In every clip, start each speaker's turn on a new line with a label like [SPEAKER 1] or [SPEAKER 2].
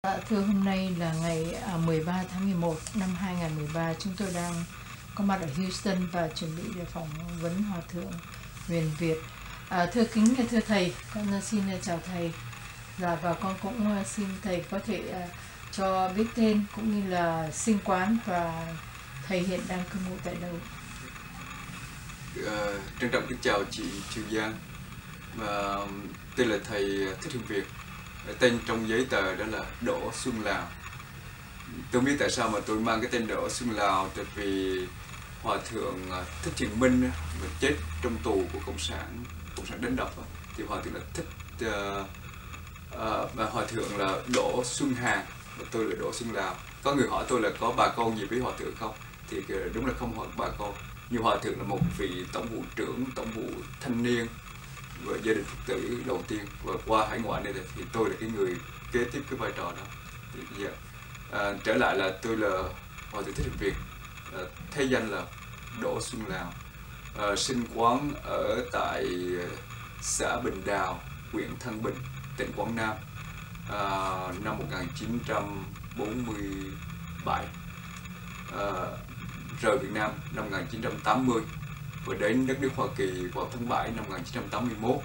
[SPEAKER 1] Thưa, hôm nay là ngày 13 tháng 11 năm 2013. Chúng tôi đang có mặt ở Houston và chuẩn bị để phỏng vấn Hòa Thượng Huyền Việt. Thưa thầy, con xin chào thầy. Và con cũng xin thầy có thể cho biết tên cũng như là sinh quán và thầy hiện đang cư ngụ tại đâu.
[SPEAKER 2] Trân trọng kính chào chị Triều Giang. Tên là thầy Thích Huyền Việt. Tên trong giấy tờ đó là Đỗ Xuân Lào. Tôi biết tại sao mà tôi mang cái tên Đỗ Xuân Lào, tại vì Hòa Thượng Thích Thiện Minh mà chết trong tù của Cộng sản đánh đập, thì Hòa Thượng là Thích và Hòa Thượng là Đỗ Xuân Hàn và tôi là Đỗ Xuân Lào. Có người hỏi tôi là có bà con gì với Hòa Thượng không, thì đúng là không hỏi bà con. Nhưng Hòa Thượng là một vị tổng vụ trưởng, tổng vụ thanh niên và gia đình Phật tử đầu tiên, và qua hải ngoại này thì tôi là cái người kế tiếp cái vai trò đó. Thì trở lại là tôi là Hòa Thượng Thích Huyền Việt, thế danh là Đỗ Xuân Lào, sinh quán ở tại xã Bình Đào, huyện Thăng Bình, tỉnh Quảng Nam, năm 1947, rời Việt Nam năm 1980 và đến đất nước Hoa Kỳ vào tháng 7 năm 1981,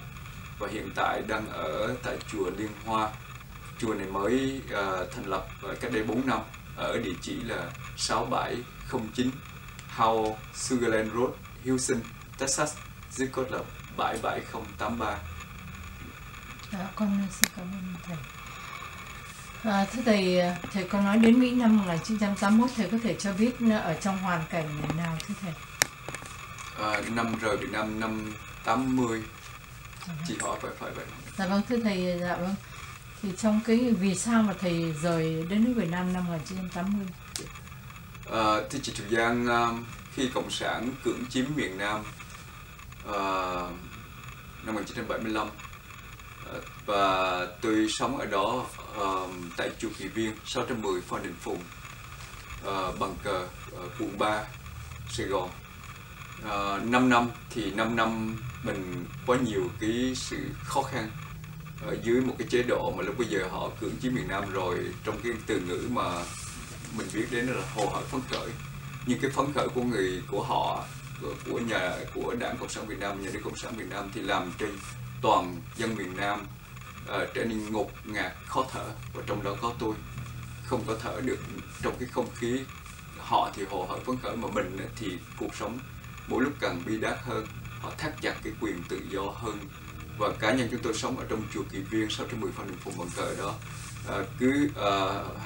[SPEAKER 2] và hiện tại đang ở tại chùa Liên Hoa. Chùa này mới thành lập cách đây 4 năm ở địa chỉ là 6709 Howell Sugarland Road, Houston, Texas, zip code là 77083.
[SPEAKER 1] Con xin cảm ơn thầy. Thưa thầy, thầy có nói đến Mỹ năm 1981, thầy có thể cho biết ở trong hoàn cảnh nào thưa thầy?
[SPEAKER 2] Năm rời Việt Nam năm 80. Chị hỏi phải vậy.
[SPEAKER 1] Dạ vâng, thưa thầy, dạ vâng. Thì trong vì sao mà thầy rời đến nước Việt Nam năm 1980?
[SPEAKER 2] Thưa chị Trường Giang, khi Cộng sản cưỡng chiếm miền Nam năm 1975, và tôi sống ở đó tại chùa Kỳ Viên 610 Phan Đình Phùng, Bằng Cờ, quận 3, Sài Gòn. 5 năm thì 5 năm mình có nhiều cái sự khó khăn dưới một cái chế độ mà lúc bây giờ họ cưỡng chiếm miền Nam rồi. Trong cái từ ngữ mà mình biết đến là hồ hởi phấn khởi, nhưng cái phấn khởi của họ, của Đảng Cộng sản Việt Nam, nhà nước Cộng sản Việt Nam thì làm cho toàn dân miền Nam trở nên ngột ngạt, khó thở, và trong đó có tôi không có thở được trong cái không khí. Họ thì hồ hởi phấn khởi, mà mình thì cuộc sống mỗi lúc càng bi đát hơn, họ thắt chặt cái quyền tự do hơn. Và cá nhân chúng tôi sống ở trong chùa Kỳ Viên 610 Phan Đình Phùng, Bằng Cờ đó,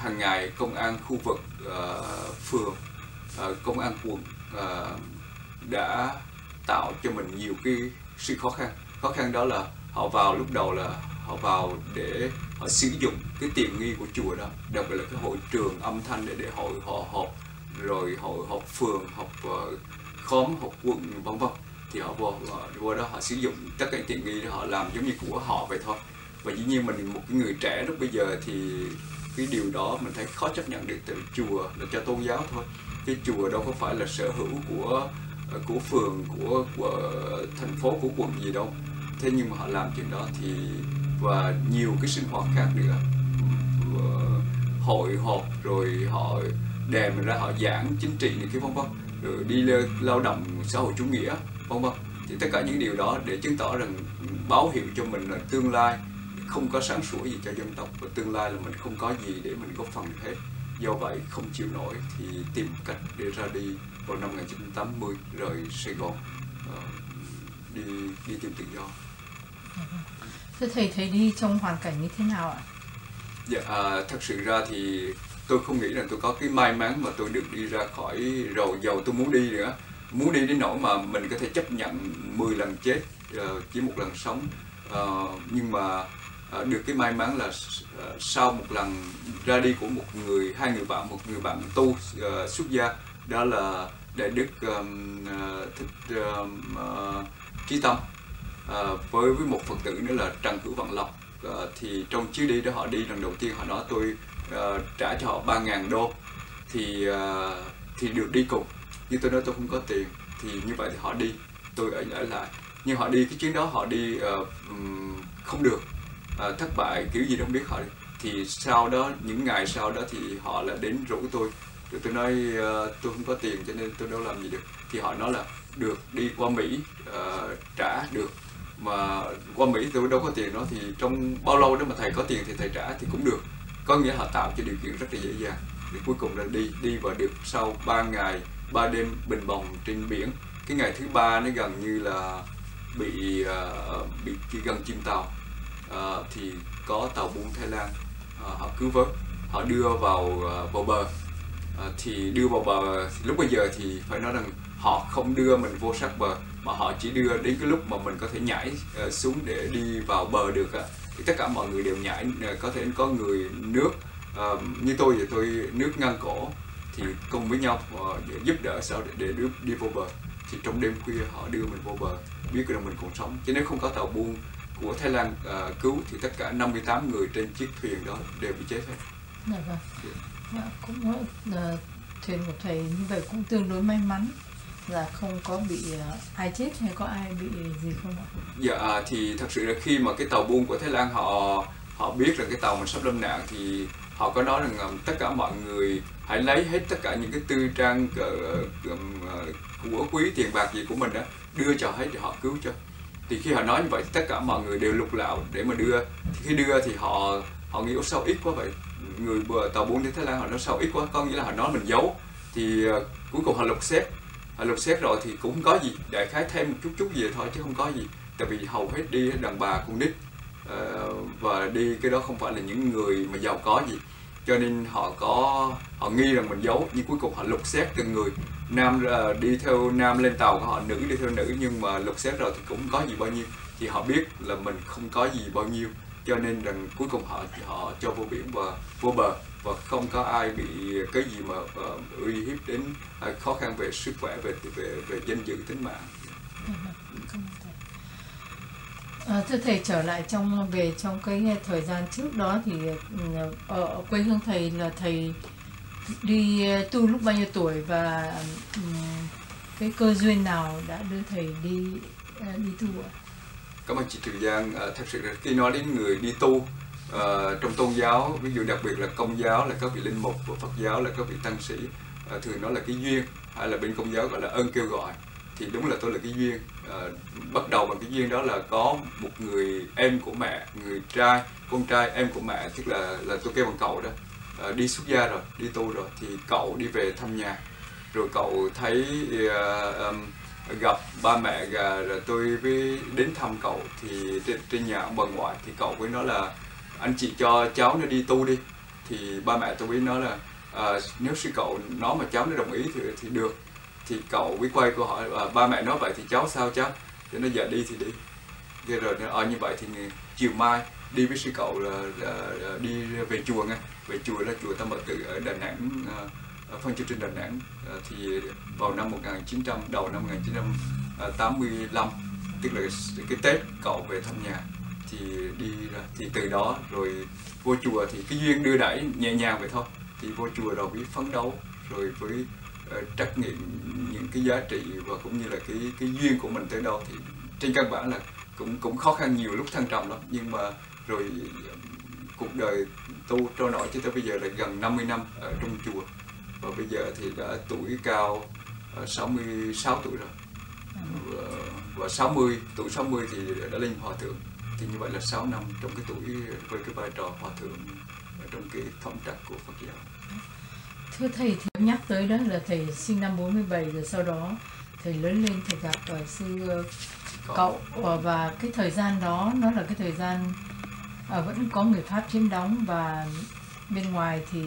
[SPEAKER 2] hàng ngày công an khu vực, phường, công an quận đã tạo cho mình nhiều cái sự khó khăn. Khó khăn đó là họ vào, lúc đầu là họ vào để họ sử dụng cái tiện nghi của chùa đó, đặc biệt là cái hội trường âm thanh để họ họp, rồi hội họp phường, họp khóm, họp quận, vân vân. Thì họ vô đó họ sử dụng tất cả tiện nghi để họ làm giống như của họ vậy thôi. Và dĩ nhiên mình một cái người trẻ lúc bây giờ thì cái điều đó mình thấy khó chấp nhận được, tại vì chùa là cho tôn giáo thôi, cái chùa đâu có phải là sở hữu của phường, của thành phố, của quận gì đâu. Thế nhưng mà họ làm chuyện đó thì, và nhiều cái sinh hoạt khác nữa, hội họp, rồi họ đề mình ra họ giảng chính trị này kia vân vân, rồi đi lao động xã hội chủ nghĩa vân vân. Thì tất cả những điều đó để chứng tỏ rằng, báo hiệu cho mình là tương lai không có sáng sủa gì cho dân tộc, và tương lai là mình không có gì để mình góp phần được hết. Do vậy không chịu nổi thì tìm cách để ra đi vào năm 1980, rời Sài Gòn, đi tìm tự do.
[SPEAKER 1] Thưa thầy, thầy đi trong hoàn cảnh như thế nào ạ?
[SPEAKER 2] Dạ, thật sự ra thì tôi không nghĩ rằng tôi có cái may mắn mà tôi được đi ra khỏi rầu dầu tôi muốn đi nữa. Muốn đi đến nỗi mà mình có thể chấp nhận 10 lần chết chỉ một lần sống. Nhưng mà được cái may mắn là sau một lần ra đi của hai người bạn, một người bạn tu xuất gia, đó là Đại Đức Trí Tâm, với một Phật tử nữa là Trần Hữu Vận Lộc. Thì trong chuyến đi đó, họ đi lần đầu tiên họ nói tôi trả cho họ 3.000 đô thì được đi cùng, nhưng tôi nói tôi không có tiền. Thì như vậy thì họ đi, tôi ở lại. Nhưng họ đi cái chuyến đó họ đi không được, thất bại kiểu gì đâu không biết. Thì sau đó, những ngày sau đó thì họ là đến rủ tôi. Rồi tôi nói tôi không có tiền cho nên tôi đâu làm gì được. Thì họ nói là được, đi qua Mỹ trả được. Mà qua Mỹ tôi đâu có tiền đó, thì trong bao lâu đó mà thầy có tiền thì thầy trả thì cũng được. Có nghĩa họ tạo cho điều kiện rất là dễ dàng. Thì cuối cùng là đi và được sau 3 ngày 3 đêm bình bồng trên biển. Cái ngày thứ 3 nó gần như là bị gần chìm tàu. Thì có tàu buôn Thái Lan họ cứu vớt, họ đưa vào bờ. Thì đưa vào bờ lúc bây giờ thì phải nói rằng họ không đưa mình vô sát bờ, mà họ chỉ đưa đến cái lúc mà mình có thể nhảy xuống để đi vào bờ được. Thì tất cả mọi người đều nhảy, có thể có người nước như tôi thì tôi nước ngang cổ, thì cùng với nhau giúp đỡ sao để đi vô bờ. Thì trong đêm khuya họ đưa mình vô bờ, biết rằng mình còn sống. Chứ nếu không có tàu buôn của Thái Lan cứu thì tất cả 58 người trên chiếc thuyền đó đều bị chết hết.
[SPEAKER 1] Dạ vâng. Dạ, cũng thuyền của thầy như vậy cũng tương đối may mắn là không có bị ai chết hay có ai bị gì không ạ?
[SPEAKER 2] Dạ, thì thật sự là khi mà cái tàu buôn của Thái Lan họ biết là cái tàu mình sắp lâm nạn, thì họ có nói rằng tất cả mọi người hãy lấy hết tất cả những cái tư trang của quý, tiền bạc gì của mình đó, đưa cho hết để họ cứu cho. Thì khi họ nói như vậy tất cả mọi người đều lục lạo để mà đưa. Thì khi đưa thì họ nghĩ sao ít quá vậy, người tàu buôn đến Thái Lan họ nói sao ít quá, có nghĩa là họ nói mình giấu. Thì cuối cùng họ lục xét rồi thì cũng không có gì, đại khái thêm một chút gì thôi chứ không có gì. Tại vì hầu hết đi đàn bà con nít, và đi cái đó không phải là những người mà giàu có gì, cho nên họ nghi rằng mình giấu. Nhưng cuối cùng họ lục xét từng người, nam đi theo nam lên tàu của họ, nữ đi theo nữ, nhưng mà lục xét rồi thì cũng không có gì bao nhiêu. Thì họ biết là mình không có gì bao nhiêu, cho nên rằng cuối cùng họ cho vô biển và vô bờ, và không có ai bị cái gì mà uy hiếp đến khó khăn về sức khỏe, về danh dự tính mạng.
[SPEAKER 1] Thưa thầy, trở lại trong cái thời gian trước đó thì ở quê hương thầy là thầy đi tu lúc bao nhiêu tuổi, và cái cơ duyên nào đã đưa thầy đi tu ạ?
[SPEAKER 2] Cảm ơn chị Trường Giang. Thật sự là khi nói đến người đi tu trong tôn giáo, ví dụ đặc biệt là Công giáo là các vị linh mục, và Phật giáo là các vị tăng sĩ, thường nói là cái duyên, hay là bên Công giáo gọi là ơn kêu gọi. Thì đúng là tôi là cái duyên. Bắt đầu bằng cái duyên đó là có một người em của mẹ, người trai, con trai em của mẹ, tức là tôi kêu bằng cậu đó, đi xuất gia rồi, đi tu rồi, thì cậu đi về thăm nhà, rồi cậu thấy gặp ba mẹ rồi tôi với đến thăm cậu. Thì trên nhà ông bà ngoại thì cậu với nói là anh chị cho cháu nó đi tu đi. Thì ba mẹ tôi với nói là nếu sư cậu nói mà cháu nó đồng ý thì được. Thì cậu với quay câu hỏi ba mẹ nói vậy thì cháu sao cháu? Thì nó dạ đi thì đi. Thế rồi như vậy thì chiều mai đi với sư cậu là đi về chùa ngay. Về chùa là chùa Tam Bảo Tự ở Đà Nẵng, Phan Chu Trinh, Đà Nẵng. Thì vào năm 1900, đầu năm 1985, tức là cái Tết cậu về thăm nhà, thì đi ra. Thì từ đó rồi vô chùa thì cái duyên đưa đẩy nhẹ nhàng vậy thôi. Thì vô chùa rồi với phấn đấu, rồi với trắc nghiệm những cái giá trị và cũng như là cái duyên của mình tới đâu. Thì trên căn bản là cũng khó khăn nhiều lúc thăng trầm lắm, nhưng mà rồi cuộc đời tu trôi nổi cho tới bây giờ là gần 50 năm ở trong chùa, và bây giờ thì đã tuổi cao 66 tuổi rồi, và 60 thì đã lên hòa thượng. Thì như vậy là 6 năm trong cái tuổi với cái vai trò hòa thượng trong cái phẩm trắc của Phật giáo.
[SPEAKER 1] Thưa thầy, thì nhắc tới đó là thầy sinh năm 47, rồi sau đó thầy lớn lên thầy gặp sư cậu, và cái thời gian đó nó là cái thời gian vẫn có người Pháp chiếm đóng, và bên ngoài thì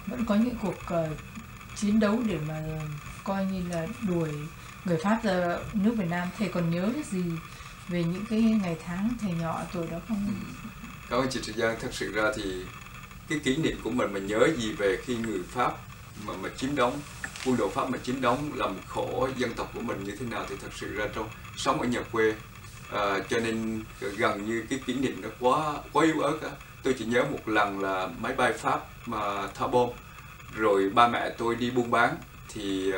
[SPEAKER 1] vẫn có những cuộc chiến đấu để mà coi như là đuổi người Pháp ra nước Việt Nam. Thầy còn nhớ gì về những cái ngày tháng thầy nhỏ tuổi đó không?
[SPEAKER 2] Cảm ơn chị Trần Giang. Thật sự ra thì cái kỷ niệm của mình nhớ gì về khi người Pháp mà chiếm đóng, quân đội Pháp mà chiếm đóng làm khổ dân tộc của mình như thế nào, thì thật sự ra trong sống ở nhà quê, cho nên gần như cái kỷ niệm nó quá yếu ớt á. Tôi chỉ nhớ một lần là máy bay Pháp mà thả bom, rồi ba mẹ tôi đi buôn bán, thì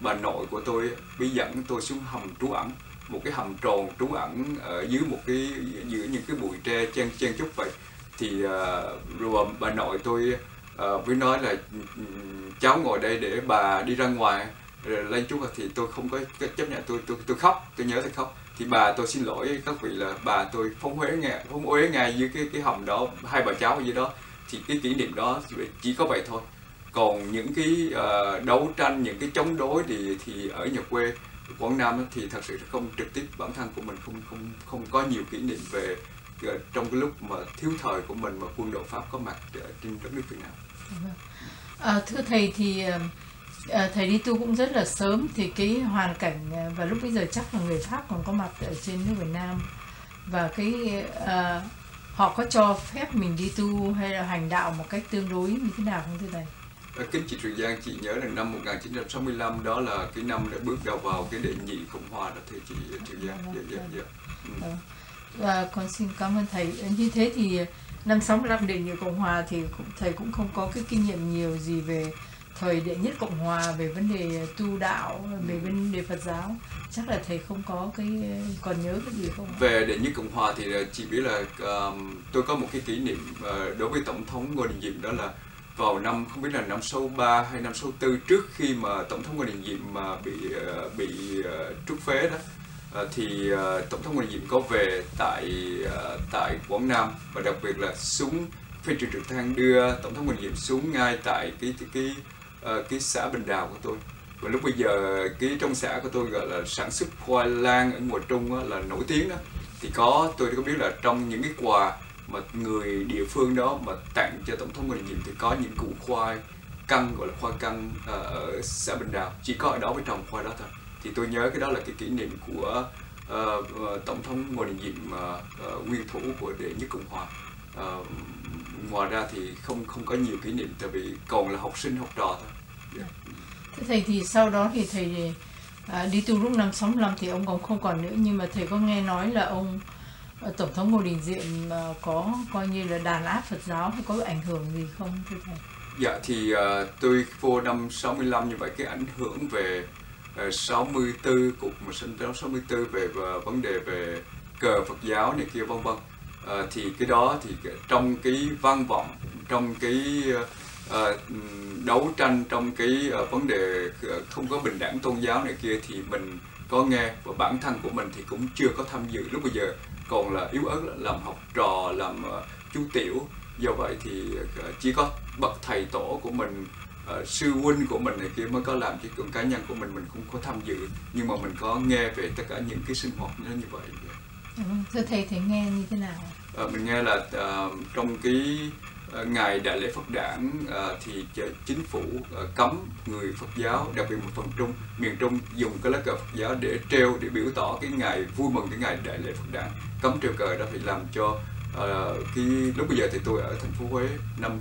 [SPEAKER 2] bà nội của tôi bí dẫn tôi xuống hầm trú ẩn, một cái hầm tròn trú ẩn ở dưới một cái giữa những cái bụi tre chen chúc vậy. thì rồi bà nội tôi mới nói là cháu ngồi đây để bà đi ra ngoài rồi lên chút, thì tôi không có chấp nhận, tôi khóc, tôi nhớ tôi khóc. Thì bà tôi xin lỗi các vị là bà tôi phóng uế ngay dưới cái hầm đó, hai bà cháu ở dưới đó. Thì cái kỷ niệm đó chỉ có vậy thôi. Còn những cái đấu tranh, những cái chống đối thì ở nhà quê Quảng Nam thì thật sự không trực tiếp, bản thân của mình không có nhiều kỷ niệm về trong cái lúc mà thiếu thời của mình mà quân đội Pháp có mặt trên đất nước Việt Nam.
[SPEAKER 1] Thưa thầy thì thầy đi tu cũng rất là sớm, thì cái hoàn cảnh và lúc bây giờ chắc là người Pháp còn có mặt ở trên nước Việt Nam, và cái họ có cho phép mình đi tu hay là hành đạo một cách tương đối như thế nào không thưa thầy?
[SPEAKER 2] Kính chị Trường Giang, chị nhớ là năm 1965 đó là cái năm đã bước đầu vào cái đệ nhị Cộng hòa đó thưa chị Trường Giang.
[SPEAKER 1] Và con xin cảm ơn thầy. Như thế thì năm 65 đệ nhị Cộng hòa thì thầy cũng không có cái kinh nghiệm nhiều gì về thời đệ nhất Cộng hòa, về vấn đề tu đạo, về vấn đề Phật giáo. Chắc là thầy không có còn nhớ cái gì không?
[SPEAKER 2] Về đệ nhất Cộng hòa thì chị biết là tôi có một cái kỷ niệm đối với Tổng thống Ngô Đình Diệm, đó là vào năm, không biết là năm 63 hay năm 64, trước khi mà Tổng thống Ngô Đình Diệm mà bị trút phế đó, thì Tổng thống Ngô Đình Diệm có về tại Quảng Nam, và đặc biệt là xuống phi trường trực thăng đưa Tổng thống Ngô Đình Diệm xuống ngay tại cái xã Bình Đào của tôi. Và lúc bây giờ cái trong xã của tôi gọi là sản xuất khoai lang ở ngoài Trung đó, là nổi tiếng đó, thì tôi có biết là trong những cái quà mà người địa phương đó mà tặng cho Tổng thống Ngô Đình Diệm thì có những củ khoai căn, gọi là khoai căn ở xã Bình Đào, chỉ có ở đó mới trồng khoai đó thôi. Thì tôi nhớ cái đó là cái kỷ niệm của Tổng thống Ngô Đình Diệm, nguyên thủ của đệ nhất Cộng hòa. Ngoài ra thì không có nhiều kỷ niệm, tại vì còn là học sinh học trò thôi. Yeah.
[SPEAKER 1] Thế thầy thì sau đó thì thầy đi tu lúc năm 65 thì ông cũng không còn nữa, nhưng mà thầy có nghe nói là ông Tổng thống Ngô Đình Diệm có coi như là đàn áp Phật giáo hay có ảnh hưởng gì không thưa thầy?
[SPEAKER 2] Dạ thì tôi vô năm 65 như vậy, cái ảnh hưởng về 64 cuộc mà sinh tháng 64 về vấn đề về cờ Phật giáo này kia vân vân, thì cái đó thì trong cái vang vọng, trong cái đấu tranh, trong cái vấn đề không có bình đẳng tôn giáo này kia thì mình có nghe, và bản thân của mình thì cũng chưa có tham dự, lúc bây giờ còn là yếu ớt, làm học trò, làm chú tiểu. Do vậy thì chỉ có bậc thầy tổ của mình, sư huynh của mình này kia mới có làm, chứ còn cá nhân của mình không có tham dự, nhưng mà mình có nghe về tất cả những cái sinh hoạt nó như vậy.
[SPEAKER 1] Thưa thầy nghe như thế nào?
[SPEAKER 2] Mình nghe là trong cái ngày Đại lễ Phật Đản thì chính phủ cấm người Phật giáo, đặc biệt một phần miền Trung dùng cái lá cờ Phật giáo để treo, để biểu tỏ cái ngày vui mừng cái ngày Đại lễ Phật Đản. Cấm treo cờ đó thì làm cho lúc bây giờ thì tôi ở thành phố Huế, năm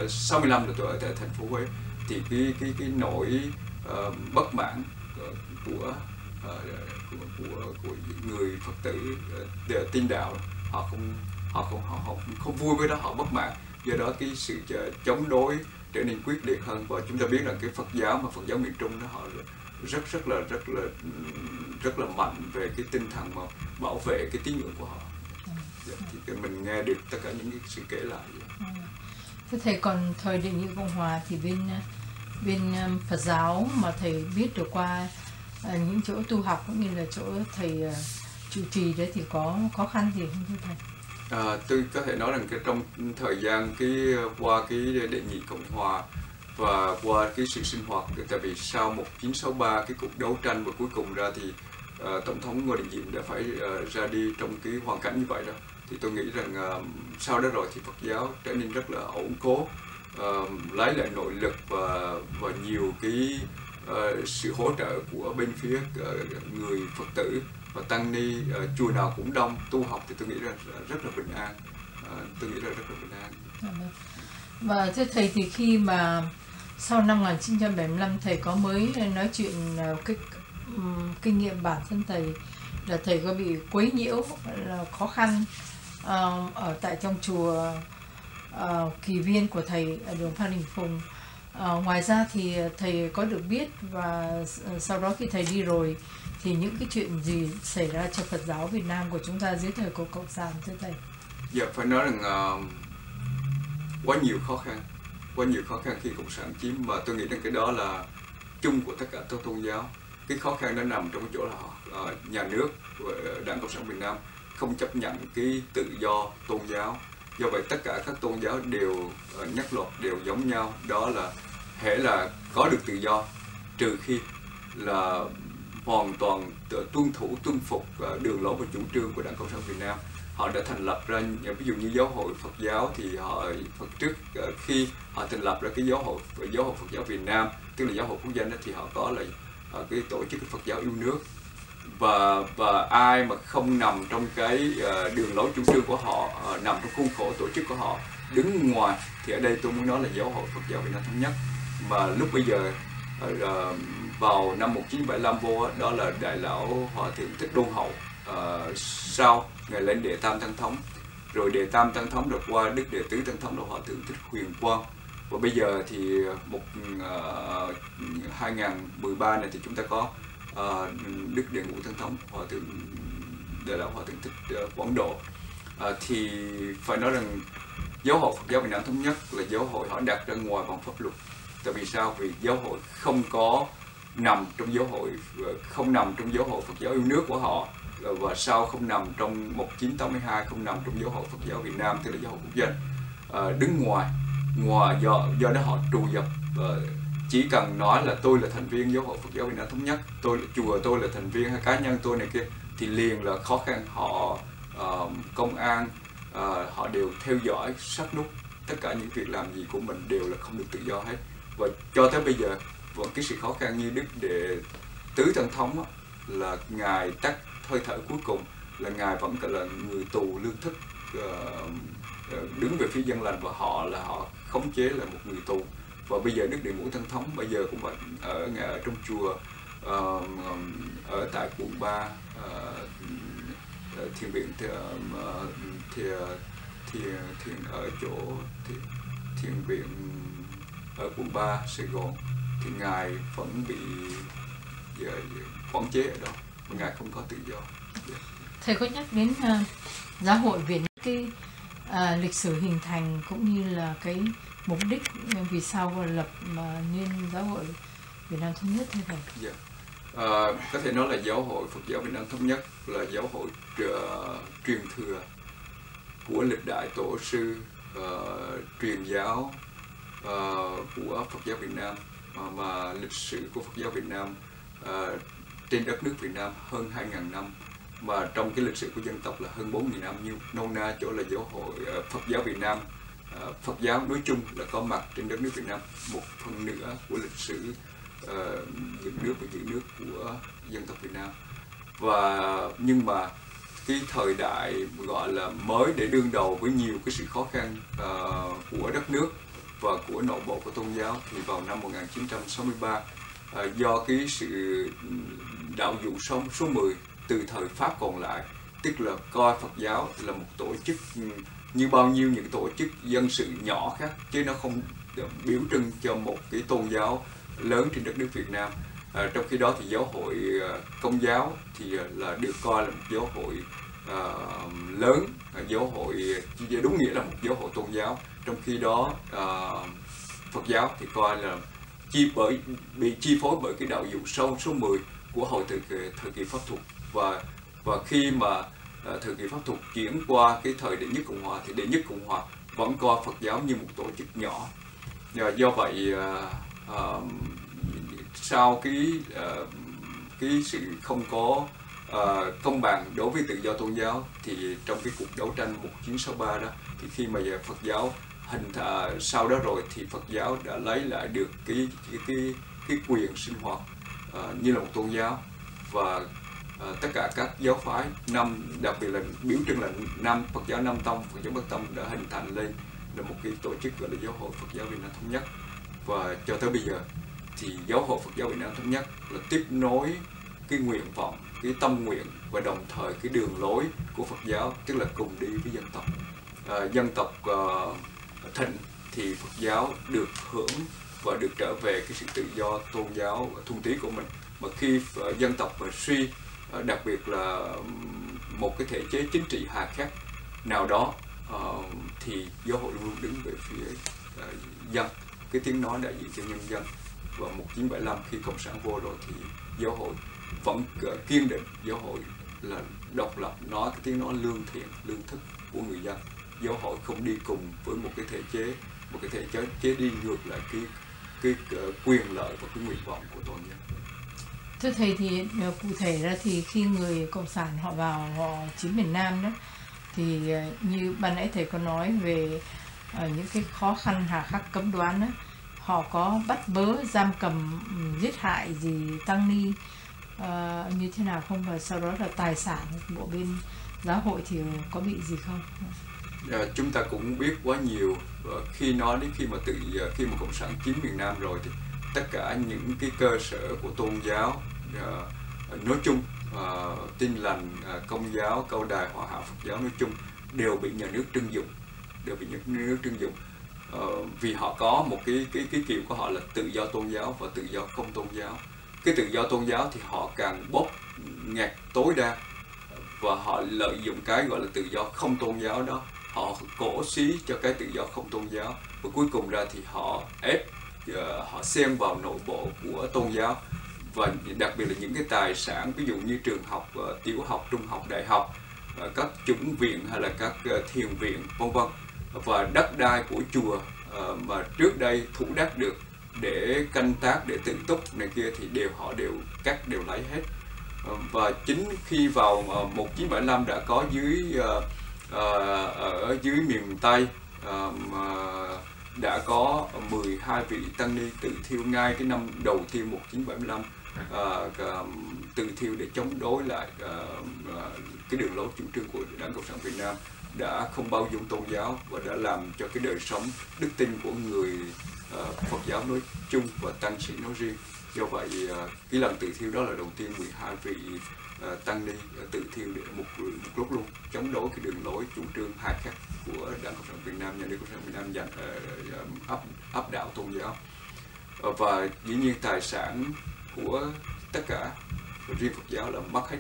[SPEAKER 2] 65 là tôi ở tại thành phố Huế, thì cái nỗi bất mãn của người Phật tử tin đạo, họ không vui với đó, họ bất mãn. Do đó cái sự chống đối trở nên quyết liệt hơn, và chúng ta biết là cái Phật giáo miền Trung đó họ rất là mạnh về cái tinh thần mà bảo vệ cái tín ngưỡng của họ. Thì mình nghe được tất cả những cái sự kể lại.
[SPEAKER 1] Thưa thầy, còn thời đệ nhị Cộng hòa thì bên Phật giáo mà thầy biết được qua những chỗ tu học cũng như là chỗ thầy trụ trì đấy thì có khó khăn gì không thưa thầy?
[SPEAKER 2] Tôi có thể nói rằng trong thời gian qua cái đệ nhị Cộng hòa và qua cái sự sinh hoạt, tại vì sau 1963 cái cuộc đấu tranh và cuối cùng ra thì Tổng thống Ngô Đình Diệm đã phải ra đi trong cái hoàn cảnh như vậy đó, thì tôi nghĩ rằng sau đó rồi thì Phật giáo trở nên rất là ổn cố, lấy lại nội lực và nhiều cái sự hỗ trợ của bên phía người Phật tử và tăng ni, chùa nào cũng đông, tu học thì tôi nghĩ là rất là bình an.
[SPEAKER 1] Và thưa thầy thì khi mà sau năm 1975 thầy có mới nói chuyện cái kinh nghiệm bản thân thầy là thầy có bị quấy nhiễu, là khó khăn ở tại trong chùa Kỳ Viên của thầy ở đường Phan Đình Phùng. Ngoài ra thì thầy có được biết, và sau đó khi thầy đi rồi thì những cái chuyện gì xảy ra cho Phật giáo Việt Nam của chúng ta dưới thời của Cộng sản thưa thầy?
[SPEAKER 2] Dạ, phải nói rằng quá nhiều khó khăn khi cộng sản chiếm, mà tôi nghĩ rằng cái đó là chung của tất cả các tôn giáo. Cái khó khăn nó nằm trong cái chỗ là nhà nước, Đảng Cộng sản Việt Nam không chấp nhận cái tự do tôn giáo. Do vậy tất cả các tôn giáo đều nhất luật, đều giống nhau, đó là hễ là có được tự do, trừ khi là hoàn toàn tuân phục đường lối và chủ trương của Đảng Cộng sản Việt Nam. Họ đã thành lập ra, ví dụ như giáo hội Phật giáo thì khi họ thành lập ra cái giáo hội Phật giáo Việt Nam, tức là giáo hội quốc danh, thì họ có là cái tổ chức Phật giáo yêu nước, và ai mà không nằm trong cái đường lối chủ trương của họ, nằm trong khuôn khổ tổ chức của họ, đứng ngoài, thì ở đây tôi muốn nói là giáo hội Phật giáo Việt Nam Thống Nhất. Mà lúc bây giờ vào năm 1975 vô đó là Đại lão Hòa thượng Thích Đôn Hậu, sau ngày lên Đệ Tam Tăng Thống, rồi Đệ Tam Tăng Thống được qua Đức Đệ Tứ Tăng Thống là Hòa thượng Thích Huyền Quang, và bây giờ thì 2013 này thì chúng ta có Đức Đệ Ngũ Tăng Thống Hòa thượng Đại lão Hòa thượng Thích Quảng Độ. Thì phải nói rằng giáo hội Phật giáo Việt Nam Thống Nhất là giáo hội họ đặt ra ngoài vòng pháp luật. Tại vì sao? Vì giáo hội không nằm trong giáo hội Phật giáo yêu nước của họ, và sau không nằm trong 1982, không nằm trong giáo hội Phật giáo Việt Nam, tức là giáo hội quốc danh, đứng ngoài do đó họ trù dập. Chỉ cần nói là tôi là thành viên giáo hội Phật giáo Việt Nam Thống Nhất, tôi là thành viên hay cá nhân tôi này kia, thì liền là khó khăn. Họ công an họ đều theo dõi sát nút, tất cả những việc làm gì của mình đều là không được tự do hết. Và cho tới bây giờ vẫn cái sự khó khăn như Đức Đệ Tứ Tăng Thống là ngài tắt hơi thở cuối cùng, là ngài vẫn là người tù lương thức, đứng về phía dân lành, và họ khống chế là một người tù. Và bây giờ Đức Đệ Ngũ Tăng Thống bây giờ cũng vậy, ở trong chùa ở tại quận 3, thiền viện ở chỗ thiền viện ở quận 3 Sài Gòn, thì ngài vẫn bị quản chế ở đó, và ngài không có tự do.
[SPEAKER 1] Thầy có nhắc đến giáo hội Việt, cái lịch sử hình thành cũng như là cái mục đích vì sao lập nên giáo hội Việt Nam Thống Nhất thế thầy?
[SPEAKER 2] Yeah. Có thể nói là giáo hội Phật giáo Việt Nam Thống Nhất là giáo hội truyền thừa của lịch đại tổ sư truyền giáo của Phật giáo Việt Nam, mà lịch sử của Phật giáo Việt Nam trên đất nước Việt Nam hơn 2.000 năm, mà trong cái lịch sử của dân tộc là hơn 4.000 năm. Như nôm na chỗ là giáo hội Phật giáo Việt Nam, Phật giáo nói chung là có mặt trên đất nước Việt Nam một phần nữa của lịch sử dựng nước và giữ nước của dân tộc Việt Nam. Nhưng mà cái thời đại gọi là mới để đương đầu với nhiều cái sự khó khăn của đất nước và của nội bộ của tôn giáo, thì vào năm 1963, do cái sự đạo dụ số 10 từ thời Pháp còn lại, tức là coi Phật giáo là một tổ chức như bao nhiêu những tổ chức dân sự nhỏ khác, chứ nó không biểu trưng cho một cái tôn giáo lớn trên đất nước Việt Nam. Trong khi đó thì giáo hội Công giáo thì là được coi là một giáo hội lớn, giáo hội đúng nghĩa là một giáo hội tôn giáo. Trong khi đó Phật giáo thì coi là bị chi phối bởi cái đạo dụ số 10 của hồi thời kỳ Pháp thuộc, và khi mà thời kỳ Pháp thuộc chuyển qua cái thời Đệ Nhất Cộng Hòa, thì Đệ Nhất Cộng Hòa vẫn coi Phật giáo như một tổ chức nhỏ. Do vậy sau cái sự không có công bằng đối với tự do tôn giáo, thì trong cái cuộc đấu tranh 1963 đó, thì khi mà Phật giáo sau đó rồi, thì Phật giáo đã lấy lại được cái quyền sinh hoạt như là một tôn giáo, và tất cả các giáo phái đặc biệt là biểu trưng là Phật giáo Nam Tông, Phật giáo Bắc Tông đã hình thành lên là một cái tổ chức gọi là giáo hội Phật giáo Việt Nam Thống Nhất. Và cho tới bây giờ thì giáo hội Phật giáo Việt Nam Thống Nhất là tiếp nối cái nguyện vọng, cái tâm nguyện và đồng thời cái đường lối của Phật giáo, tức là cùng đi với dân tộc. Dân tộc thịnh thì Phật giáo được hưởng và được trở về cái sự tự do tôn giáo thuần túy của mình. Mà khi dân tộc suy, đặc biệt là một cái thể chế chính trị hà khắc nào đó, thì giáo hội luôn đứng về phía dân, cái tiếng nói đại diện cho nhân dân. Và 1975 khi cộng sản vô rồi thì giáo hội vẫn kiên định, giáo hội là độc lập, nói cái tiếng nói lương thiện, lương thức của người dân. Giáo hội không đi cùng với một cái thể chế đi ngược lại cái quyền lợi và cái nguyện vọng của toàn dân.
[SPEAKER 1] Thưa thầy, thì cụ thể ra thì khi người cộng sản họ vào họ chiếm miền Nam đó, thì như ban nãy thầy có nói về những cái khó khăn hà khắc cấm đoán đó, họ có bắt bớ, giam cầm, giết hại gì tăng ni như thế nào không, và sau đó là tài sản của bên giáo hội thì có bị gì không?
[SPEAKER 2] Chúng ta cũng biết quá nhiều. Khi nói đến khi mà cộng sản chiếm miền Nam rồi thì tất cả những cái cơ sở của tôn giáo nói chung, Tin Lành, Công giáo, Câu Đài, Hòa Hảo, Phật giáo nói chung đều bị nhà nước trưng dụng, vì họ có một cái kiểu của họ là tự do tôn giáo và tự do không tôn giáo. Cái tự do tôn giáo thì họ càng bóp nghẹt tối đa, và họ lợi dụng cái gọi là tự do không tôn giáo đó, họ cổ xí cho cái tự do không tôn giáo, và cuối cùng ra thì họ họ xen vào nội bộ của tôn giáo. Và đặc biệt là những cái tài sản, ví dụ như trường học, tiểu học, trung học, đại học, các chủng viện hay là các thiền viện, vân vân, và đất đai của chùa mà trước đây thủ đắc được để canh tác, để tự túc này kia thì họ đều lấy hết. Và chính khi vào 1975 đã có ở dưới miền Tây đã có 12 vị tăng ni tự thiêu ngay cái năm đầu tiên 1975, tự thiêu để chống đối lại cái đường lối chủ trương của Đảng Cộng sản Việt Nam, đã không bao dung tôn giáo và đã làm cho cái đời sống đức tin của người Phật giáo nói chung và tăng sĩ nói riêng. Do vậy cái lần tự thiêu đó là đầu tiên 12 vị tăng ni tự thiêu để một lúc luôn chống đối cái đường lối chủ trương hà khắc của Đảng Cộng sản Việt Nam, nhà nước Cộng sản Việt Nam dành áp đảo tôn giáo. Và dĩ nhiên tài sản của tất cả, riêng Phật giáo là mất hết.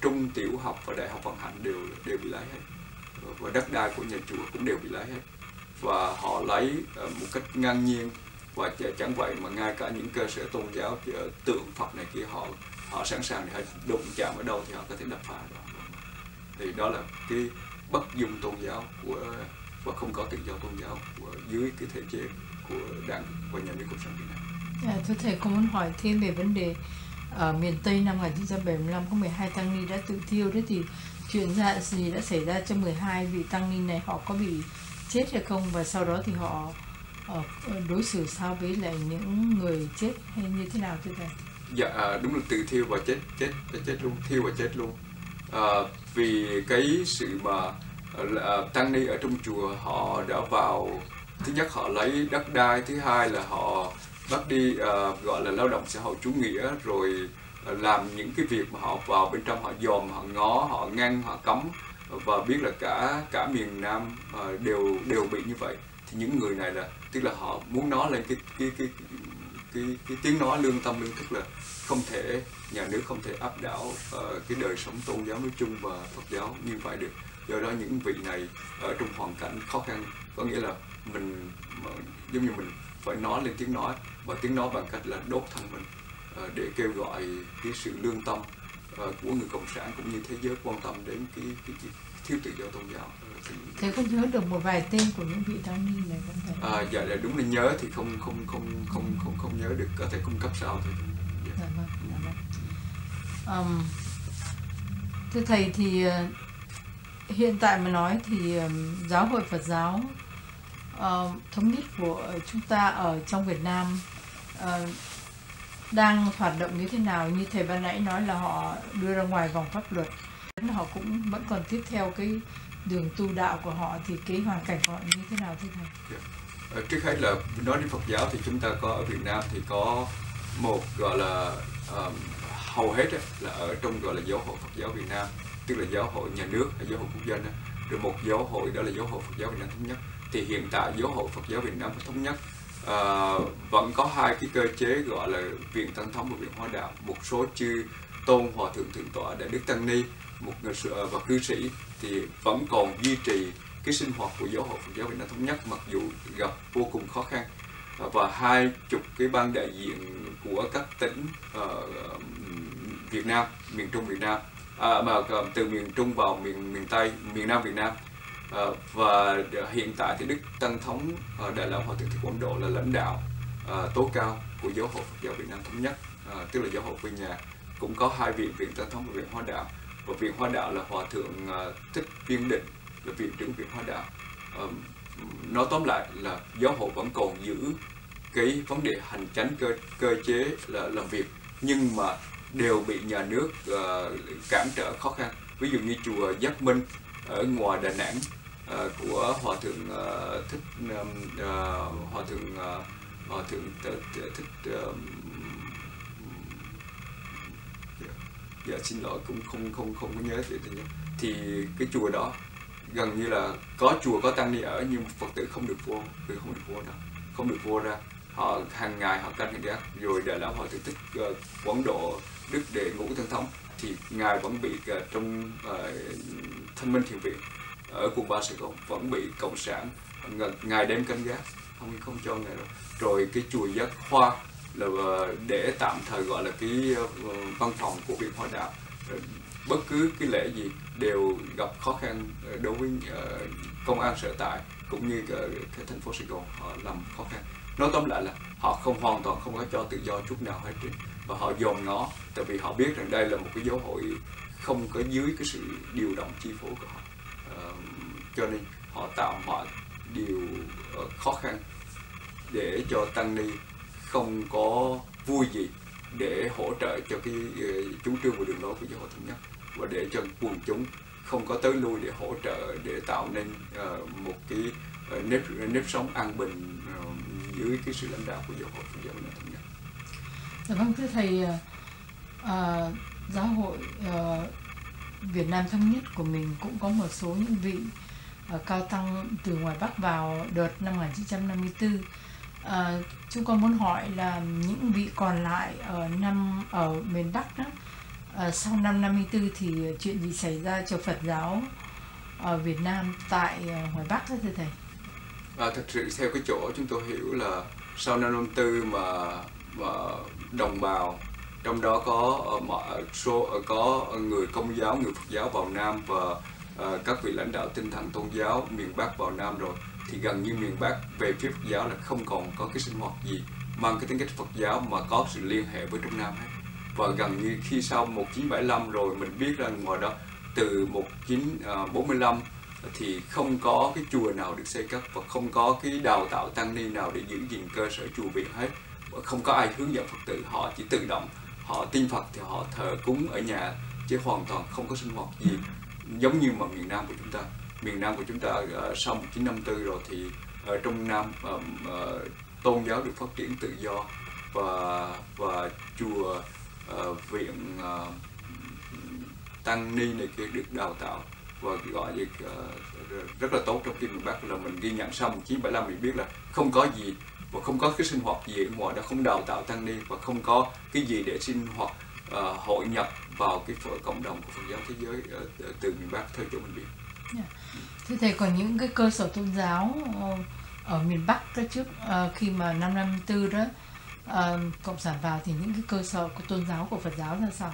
[SPEAKER 2] Trung, tiểu học và đại học Vận Hạnh đều bị lấy hết, và đất đai của nhà chùa cũng đều bị lấy hết, và họ lấy một cách ngang nhiên. Và chẳng vậy mà ngay cả những cơ sở tôn giáo, tượng Phật này kia, họ sẵn sàng để đụng chạm ở đâu thì họ có thể đập phá đó. Thì đó là cái bất dung tôn giáo và không có tự do tôn giáo dưới cái thể chế của Đảng và nhà nước Cộng sản Việt Nam.
[SPEAKER 1] Thưa thầy, con muốn hỏi thêm về vấn đề ở miền Tây năm 1975 có 12 tăng ni đã tự thiêu đấy, thì chuyện gì đã xảy ra cho 12 vị tăng ni này, họ có bị chết hay không, và sau đó thì họ đối xử sao với lại những người chết hay như thế nào thưa thầy?
[SPEAKER 2] Dạ, đúng là tự thiêu và chết luôn, thiêu và chết luôn. Vì cái sự mà tăng ni ở trong chùa họ đã vào, thứ nhất họ lấy đất đai, thứ hai là họ bắt đi gọi là lao động xã hội chủ nghĩa, rồi làm những cái việc mà họ vào bên trong, họ dòm, họ ngó, họ ngăn, họ cấm, và biết là cả miền Nam đều bị như vậy. Thì những người này là tức là họ muốn nói lên cái tiếng nói lương tâm, lương thức là không thể, nhà nước không thể áp đảo cái đời sống tôn giáo nói chung và Phật giáo như vậy được. Do đó những vị này ở trong hoàn cảnh khó khăn, có nghĩa là giống như mình phải nói lên tiếng nói, và tiếng nói bằng cách là đốt thân mình để kêu gọi cái sự lương tâm của người cộng sản cũng như thế giới quan tâm đến cái thiếu tự do tôn giáo.
[SPEAKER 1] Thầy có nhớ được một vài tên của những vị tăng ni này không thầy?
[SPEAKER 2] Dạ đúng là nhớ thì không nhớ được, có thể cung cấp sau thôi.
[SPEAKER 1] Dạ vâng. Thưa thầy, thì hiện tại mà nói thì giáo hội Phật giáo thống nhất của chúng ta ở trong Việt Nam đang hoạt động như thế nào? Như thầy ban nãy nói là họ đưa ra ngoài vòng pháp luật, họ cũng vẫn còn tiếp theo cái đường tu đạo của họ, thì cái hoàn cảnh của họ như thế nào thưa thầy?
[SPEAKER 2] Trước hết là nói đến Phật giáo thì chúng ta có ở Việt Nam thì có một gọi là hầu hết là ở trong gọi là giáo hội Phật giáo Việt Nam, tức là giáo hội nhà nước hay giáo hội quốc dân, rồi một giáo hội đó là giáo hội Phật giáo Việt Nam thống nhất. Thì hiện tại giáo hội Phật giáo Việt Nam thống nhất vẫn có hai cái cơ chế gọi là Viện Tăng Thống và Viện Hóa Đạo. Một số chư tôn, hòa thượng, thượng tọa, đại đức tăng ni, một người và cư sĩ thì vẫn còn duy trì cái sinh hoạt của Giáo hội Phật giáo Việt Nam Thống Nhất, mặc dù gặp vô cùng khó khăn, và 20 cái ban đại diện của các tỉnh Việt Nam, miền Trung Việt Nam, từ miền Trung vào miền Tây, miền Nam Việt Nam, và hiện tại thì Đức Tăng Thống Đại lão Hòa thượng Thích Quảng Độ là lãnh đạo tối cao của Giáo hội Phật giáo Việt Nam Thống Nhất, tức là Giáo hội quê nhà, cũng có 2 viện, Viện Tăng Thống và Viện Hóa Đạo. Và Viện Hóa Đạo là Hòa thượng Thích Viên Định, là viện trưởng Viện Hóa Đạo. Nói tóm lại là Giáo hội vẫn còn giữ cái vấn đề hành chánh cơ chế là làm việc, nhưng mà đều bị nhà nước cản trở khó khăn. Ví dụ như chùa Giác Minh ở ngoài Đà Nẵng của Hòa thượng Thích xin lỗi, cũng không có nhớ thì cái chùa đó gần như là có chùa có tăng ni ở, nhưng Phật tử không được vô ra. Họ hàng ngày họ canh gác. Rồi Đại lão Hòa thượng Thích Quảng Độ Đức Đệ Ngũ Thân Thống thì ngài vẫn bị trong Thanh Minh Thiền Viện ở quận 3 Sài Gòn vẫn bị cộng sản ngày đêm canh gác, không cho ngài đâu. Rồi cái chùa Giác Hoa là để tạm thời gọi là cái văn phòng của Viện Hóa Đạo, bất cứ cái lễ gì đều gặp khó khăn đối với công an sở tại cũng như cái thành phố Sài Gòn, họ làm khó khăn. Nói tóm lại là họ hoàn toàn không có cho tự do chút nào hết, và họ dòm ngó, tại vì họ biết rằng đây là một cái giáo hội không có dưới cái sự điều động chi phối của họ, cho nên họ tạo mọi điều khó khăn để cho tăng ni không có vui gì để hỗ trợ cho cái chủ trương và đường lối của Giáo hội Thống Nhất, và để cho quần chúng không có tới lui để hỗ trợ, để tạo nên một cái nếp sống an bình dưới cái sự lãnh đạo của Giáo hội Phật giáo Việt Nam Thống Nhất.
[SPEAKER 1] Dạ vâng, thưa thầy, Giáo hội Việt Nam Thống Nhất của mình cũng có một số những vị cao tăng từ ngoài Bắc vào đợt năm 1954. Chúng con muốn hỏi là những vị còn lại ở miền Bắc đó, sau năm 54 thì chuyện gì xảy ra cho Phật giáo ở Việt Nam tại ngoài Bắc đó thưa thầy?
[SPEAKER 2] Thật sự theo cái chỗ chúng tôi hiểu là sau năm 54 mà đồng bào, trong đó có người Công giáo, người Phật giáo vào Nam, và các vị lãnh đạo tinh thần tôn giáo miền Bắc vào Nam rồi, thì gần như miền Bắc về phía Phật giáo là không còn có cái sinh hoạt gì mang cái tính cách Phật giáo mà có sự liên hệ với Trung Nam hết. Và gần như khi sau 1975 rồi mình biết là ngoài đó từ 1945 thì không có cái chùa nào được xây cất, và không có cái đào tạo tăng ni nào để giữ gìn cơ sở chùa viện hết, và không có ai hướng dẫn Phật tử. Họ chỉ tự động, họ tin Phật thì họ thờ cúng ở nhà, chứ hoàn toàn không có sinh hoạt gì giống như mà miền Nam của chúng ta. Miền Nam của chúng ta sau 1954 rồi thì ở trong Nam tôn giáo được phát triển tự do, và chùa viện tăng ni này kia được đào tạo và gọi là rất là tốt. Trong khi miền Bắc là mình ghi nhận sau 1975 mình biết là không có gì, và không có cái sinh hoạt gì ở ngoài đó, không đào tạo tăng ni và không có cái gì để sinh hoạt hội nhập vào cái cộng đồng của Phật giáo thế giới từ miền Bắc theo chỗ mình biết.
[SPEAKER 1] Yeah. Thưa thầy, còn những cái cơ sở tôn giáo ở miền Bắc đó trước khi mà năm 54 đó cộng sản vào thì những cái cơ sở của tôn giáo của Phật giáo là sao?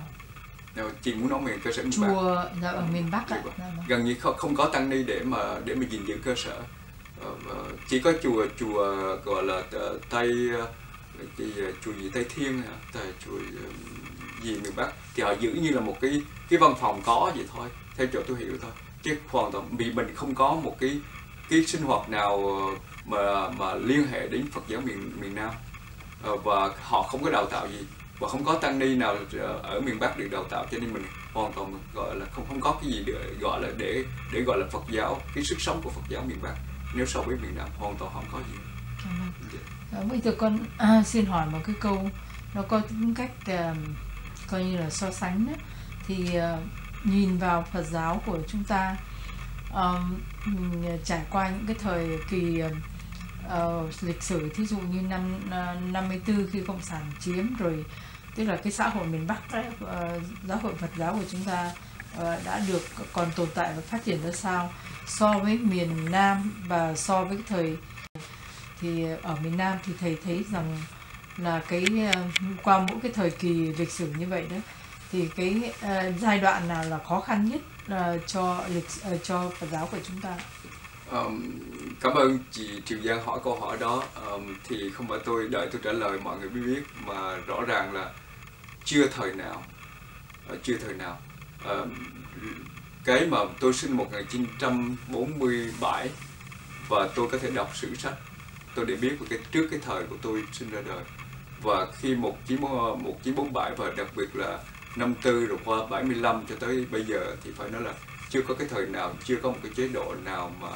[SPEAKER 2] Chị muốn nói về cơ sở miền
[SPEAKER 1] chùa
[SPEAKER 2] Bắc.
[SPEAKER 1] Ở miền Bắc ạ.
[SPEAKER 2] Gần như không có tăng ni để mà gìn giữ cơ sở. Chỉ có chùa gọi là chùa gì Tây Thiên hả? Chùa gì miền Bắc thì họ giữ như là một cái văn phòng có vậy thôi, theo chỗ tôi hiểu thôi, chứ hoàn toàn vì mình không có một cái sinh hoạt nào mà liên hệ đến Phật giáo miền Nam, và họ không có đào tạo gì, và không có tăng ni nào ở miền Bắc được đào tạo, cho nên mình hoàn toàn gọi là không có cái gì để gọi là Phật giáo, cái sức sống của Phật giáo miền Bắc nếu so với miền Nam hoàn toàn không có gì.
[SPEAKER 1] Bây giờ con xin hỏi một cái câu nó có tính cách coi như là so sánh đó. Thì nhìn vào Phật giáo của chúng ta, trải qua những cái thời kỳ lịch sử, thí dụ như năm 54 khi cộng sản chiếm rồi, tức là cái xã hội miền Bắc đấy, giáo hội Phật giáo của chúng ta đã được còn tồn tại và phát triển ra sao so với miền Nam và so với thời. Thì ở miền Nam thì thầy thấy rằng là qua mỗi cái thời kỳ lịch sử như vậy đó, thì cái giai đoạn nào là khó khăn nhất cho Phật giáo của chúng ta?
[SPEAKER 2] Cảm ơn chị Triều Giang hỏi câu hỏi đó. Thì không phải tôi đợi tôi trả lời mọi người biết, mà rõ ràng là chưa thời nào. Cái mà tôi sinh 1947 và tôi có thể đọc sử sách, tôi để biết về trước cái thời của tôi sinh ra đời. Và khi 1947 và đặc biệt là 54 rồi qua 75 cho tới bây giờ thì phải nói là chưa có cái thời nào, chưa có một cái chế độ nào mà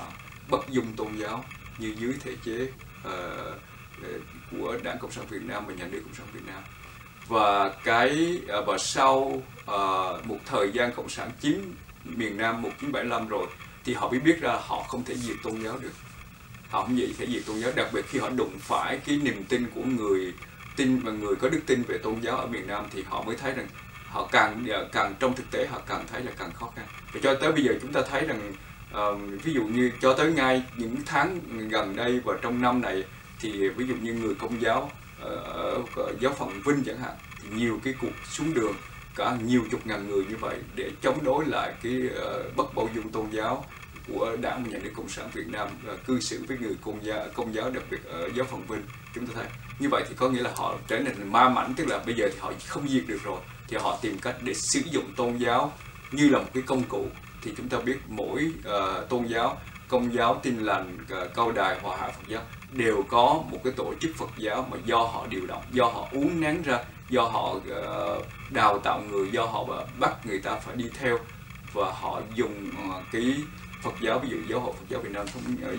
[SPEAKER 2] bất dung tôn giáo như dưới thể chế của Đảng Cộng sản Việt Nam và Nhà nước Cộng sản Việt Nam. Và sau một thời gian Cộng sản chiếm miền Nam 1975 rồi thì họ mới biết ra họ không thể diệt tôn giáo được. Họ không thể diệt tôn giáo, đặc biệt khi họ đụng phải cái niềm tin của người tin và người có đức tin về tôn giáo ở miền Nam thì họ mới thấy rằng họ càng trong thực tế họ càng thấy là càng khó khăn. Và cho tới bây giờ chúng ta thấy rằng ví dụ như cho tới ngay những tháng gần đây và trong năm này thì ví dụ như người Công giáo ở giáo phận Vinh chẳng hạn, thì nhiều cái cuộc xuống đường cả nhiều chục ngàn người như vậy để chống đối lại cái bất bao dung tôn giáo của Đảng và Nhà nước Cộng sản Việt Nam cư xử với người Công giáo đặc biệt ở giáo phận Vinh. Chúng ta thấy như vậy thì có nghĩa là họ trở nên ma mãnh, tức là bây giờ thì họ không diệt được rồi thì họ tìm cách để sử dụng tôn giáo như là một cái công cụ. Thì chúng ta biết mỗi tôn giáo, Công giáo, Tin lành, Cao đài, Hòa hạ Phật giáo đều có một cái tổ chức Phật giáo mà do họ điều động, do họ uốn nắn ra, do họ đào tạo người, do họ bắt người ta phải đi theo, và họ dùng cái Phật giáo, ví dụ Giáo hội Phật giáo Việt Nam,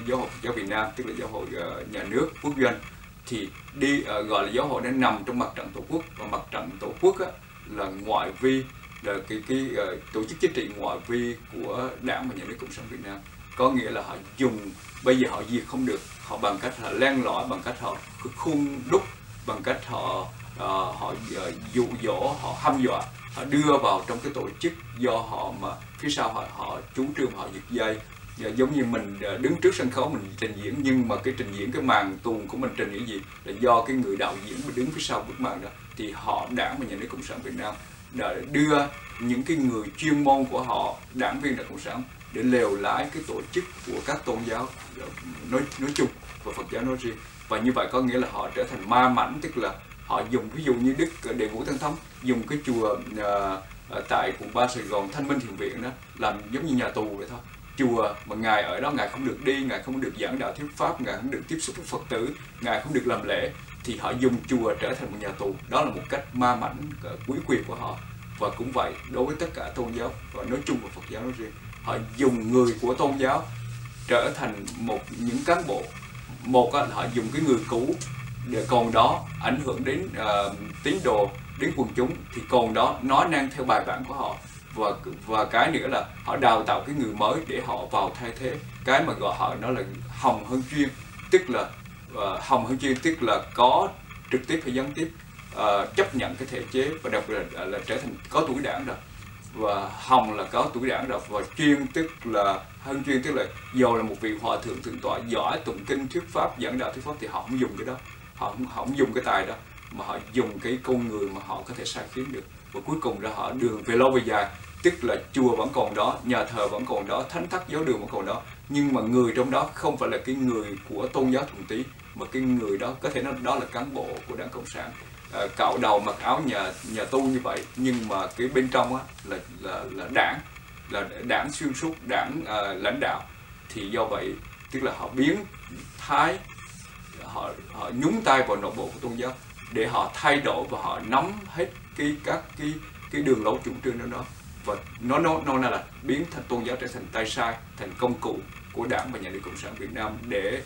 [SPEAKER 2] Giáo hội Phật giáo Việt Nam tức là giáo hội nhà nước quốc doanh, thì gọi là giáo hội đã nằm trong mặt trận tổ quốc, và mặt trận tổ quốc là ngoại vi, là cái tổ chức chính trị ngoại vi của Đảng và Nhà nước Cộng sản Việt Nam. Có nghĩa là họ dùng, bây giờ họ diệt không được, họ bằng cách họ len lỏi, bằng cách họ khuôn đúc, bằng cách họ dụ dỗ, họ hăm dọa, họ đưa vào trong cái tổ chức do họ mà phía sau họ chủ trương, họ giật dây. Giống như mình đứng trước sân khấu mình trình diễn, nhưng mà cái trình diễn, cái màn tuồng của mình trình diễn gì là do cái người đạo diễn đứng phía sau bức màn đó. Thì họ, Đảng và Nhà nước Cộng sản Việt Nam đã đưa những cái người chuyên môn của họ, đảng viên Đảng Cộng sản, để lèo lái cái tổ chức của các tôn giáo nói chung và Phật giáo nói riêng. Và như vậy có nghĩa là họ trở thành ma mãnh, tức là họ dùng, ví dụ như Đức Đệ Ngũ Tăng Thống dùng cái chùa tại quận 3 Sài Gòn, Thanh Minh Thiền Viện đó làm giống như nhà tù vậy thôi. Chùa mà ngài ở đó, ngài không được đi, ngài không được giảng đạo thuyết pháp, ngài không được tiếp xúc với Phật tử, ngài không được làm lễ, thì họ dùng chùa trở thành một nhà tù. Đó là một cách ma mãnh quý quyền của họ. Và cũng vậy đối với tất cả tôn giáo, và nói chung và Phật giáo nói riêng, họ dùng người của tôn giáo trở thành những cán bộ. Một là họ dùng cái người cũ để còn đó ảnh hưởng đến tín đồ, đến quần chúng, thì còn đó nói năng theo bài bản của họ. Và cái nữa là họ đào tạo cái người mới để họ vào thay thế. Cái mà gọi họ nó là hồng hơn chuyên, tức là có trực tiếp hay gián tiếp chấp nhận cái thể chế, và đặc biệt là trở thành có tuổi đảng rồi. Và hồng là có tuổi đảng rồi, và chuyên tức là hơn chuyên, tức là dù là một vị hòa thượng thượng tọa giỏi tụng kinh thuyết pháp, giảng đạo thuyết pháp thì họ không dùng cái đó, họ không dùng cái tài đó, mà họ dùng cái con người mà họ có thể sai khiến được. Và cuối cùng là họ đường về lâu về dài, tức là chùa vẫn còn đó, nhà thờ vẫn còn đó, thánh thất giáo đường vẫn còn đó, nhưng mà người trong đó không phải là cái người của tôn giáo thuần túy, mà cái người đó có thể nói đó là cán bộ của Đảng Cộng sản, cạo đầu mặc áo nhà tu như vậy, nhưng mà cái bên trong là đảng xuyên suốt, đảng lãnh đạo. Thì do vậy tức là họ biến thái, họ nhúng tay vào nội bộ của tôn giáo để họ thay đổi, và họ nắm hết các cái đường lối chủ trương đó, và nó là biến thành tôn giáo trở thành tay sai, thành công cụ của Đảng và Nhà nước Cộng sản Việt Nam để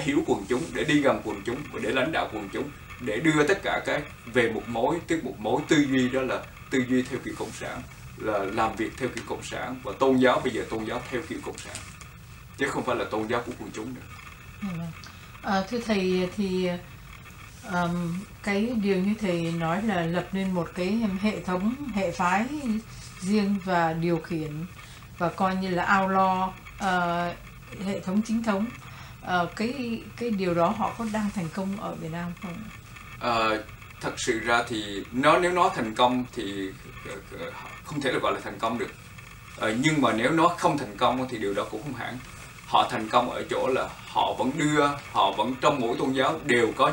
[SPEAKER 2] hiểu quần chúng, để đi gần quần chúng và để lãnh đạo quần chúng, để đưa tất cả cái về một mối tư duy, đó là tư duy theo kiểu cộng sản, là làm việc theo kiểu cộng sản, và tôn giáo bây giờ tôn giáo theo kiểu cộng sản chứ không phải là tôn giáo của quần chúng nữa.
[SPEAKER 1] Thưa thầy, thì cái điều như thầy nói là lập nên một cái hệ thống, hệ phái riêng và điều khiển và coi như là outlaw hệ thống chính thống. Cái điều đó họ có đang thành công ở Việt Nam không?
[SPEAKER 2] Thật sự ra thì nếu nó thành công thì không thể là gọi là thành công được. Nhưng mà nếu nó không thành công thì điều đó cũng không hẳn. Họ thành công ở chỗ là họ vẫn trong mỗi tôn giáo đều có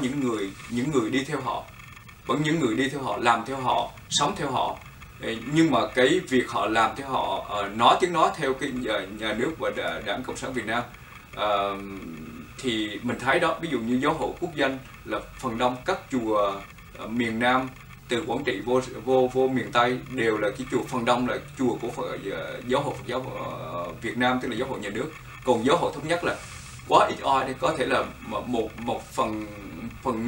[SPEAKER 2] những người đi theo họ, vẫn những người đi theo họ, làm theo họ, sống theo họ. Nhưng mà cái việc họ làm theo họ, nói tiếng nói theo cái nhà nước và Đảng Cộng sản Việt Nam, thì mình thấy đó, ví dụ như giáo hội quốc dân là phần đông các chùa miền Nam từ Quảng Trị vô miền Tây đều là cái chùa, phần đông là chùa của giáo hội Phật giáo Việt Nam, tức là giáo hội nhà nước. Còn giáo hội thống nhất là quá ít ỏi, thì có thể là một phần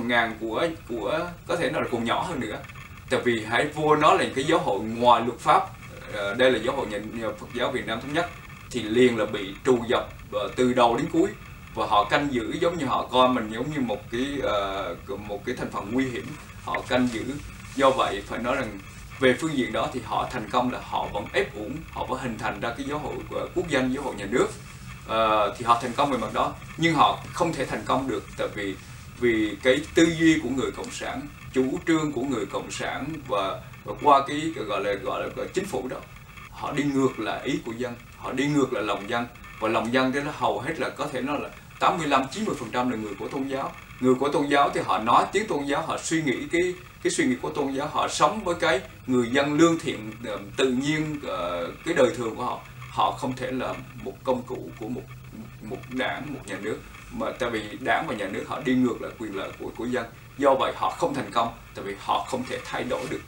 [SPEAKER 2] ngàn của có thể nó là còn nhỏ hơn nữa. Tại vì hãy vô nó là cái giáo hội ngoài luật pháp, đây là giáo hội nhà Phật giáo Việt Nam thống nhất, thì liền là bị trù dập từ đầu đến cuối, và họ canh giữ giống như họ coi mình giống như một cái thành phần nguy hiểm, họ canh giữ. Do vậy phải nói rằng về phương diện đó thì họ thành công là họ vẫn ép uổng, họ vẫn hình thành ra cái giáo hội quốc dân, giáo hội nhà nước, thì họ thành công về mặt đó. Nhưng họ không thể thành công được tại vì cái tư duy của người cộng sản, chủ trương của người cộng sản và qua cái gọi là chính phủ đó, họ đi ngược lại ý của dân, họ đi ngược lại lòng dân, và lòng dân đó hầu hết là có thể nói là 85-90% là người của tôn giáo. Người của tôn giáo thì họ nói tiếng tôn giáo, họ suy nghĩ cái suy nghĩ của tôn giáo, họ sống với cái người dân lương thiện tự nhiên, cái đời thường của họ. Họ không thể là một công cụ của một đảng, một nhà nước, mà tại vì đảng và nhà nước họ đi ngược lại quyền lợi của dân. Do vậy họ không thành công, tại vì họ không thể thay đổi được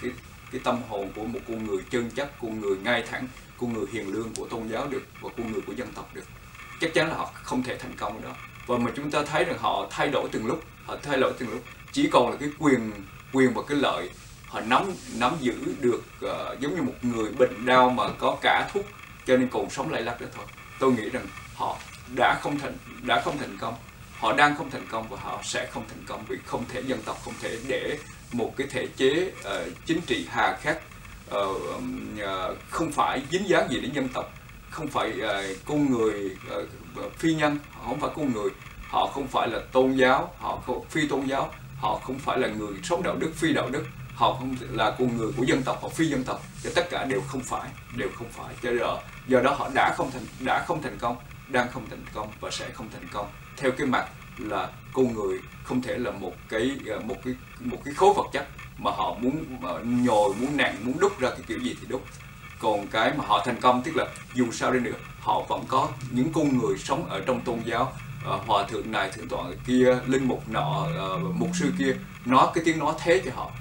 [SPEAKER 2] cái tâm hồn của một con người chân chất, con người ngay thẳng, con người hiền lương của tôn giáo được, và con người của dân tộc được. Chắc chắn là họ không thể thành công ở đó. Và mà chúng ta thấy rằng họ thay đổi từng lúc, chỉ còn là cái quyền và cái lợi. Họ nắm giữ được, giống như một người bệnh đau mà có cả thuốc cho nên còn sống lay lắc đó thôi. Tôi nghĩ rằng họ đã không thành công, họ đang không thành công, và họ sẽ không thành công, vì không thể, dân tộc không thể để một cái thể chế chính trị hà khắc, không phải dính dáng gì đến dân tộc, không phải con người phi nhân, họ không phải con người, họ không phải là tôn giáo, họ không phi tôn giáo, họ không phải là người sống đạo đức, phi đạo đức, họ không là con người của dân tộc, họ phi dân tộc, thì tất cả đều không phải. Do đó họ đã không thành công, đang không thành công và sẽ không thành công. Theo cái mặt là con người không thể là một cái khối vật chất mà họ muốn nhồi, muốn nặng, muốn đúc ra cái kiểu gì thì đúc. Còn cái mà họ thành công tức là dù sao đi nữa họ vẫn có những con người sống ở trong tôn giáo, hòa thượng này, thượng tọa kia, linh mục nọ, mục sư kia, nói cái tiếng nói thế cho họ.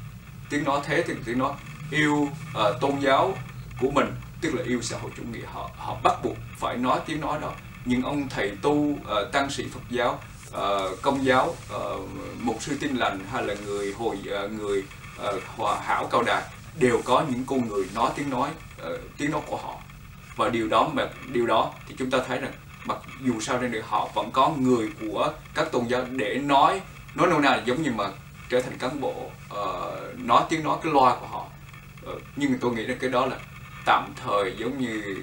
[SPEAKER 2] Tiếng nói thế thì tiếng nói yêu tôn giáo của mình, tức là yêu xã hội chủ nghĩa. Họ bắt buộc phải nói tiếng nói đó. Nhưng ông thầy tu, tăng sĩ Phật giáo, Công giáo, mục sư Tin Lành hay là người Hòa Hảo Cao Đài đều có những con người nói tiếng nói của họ. Và điều đó thì chúng ta thấy rằng mặc dù sao đi nữa họ vẫn có người của các tôn giáo để nói nôm na là giống như mà trở thành cán bộ, nói tiếng nói cái loa của họ. Nhưng tôi nghĩ rằng cái đó là tạm thời, giống như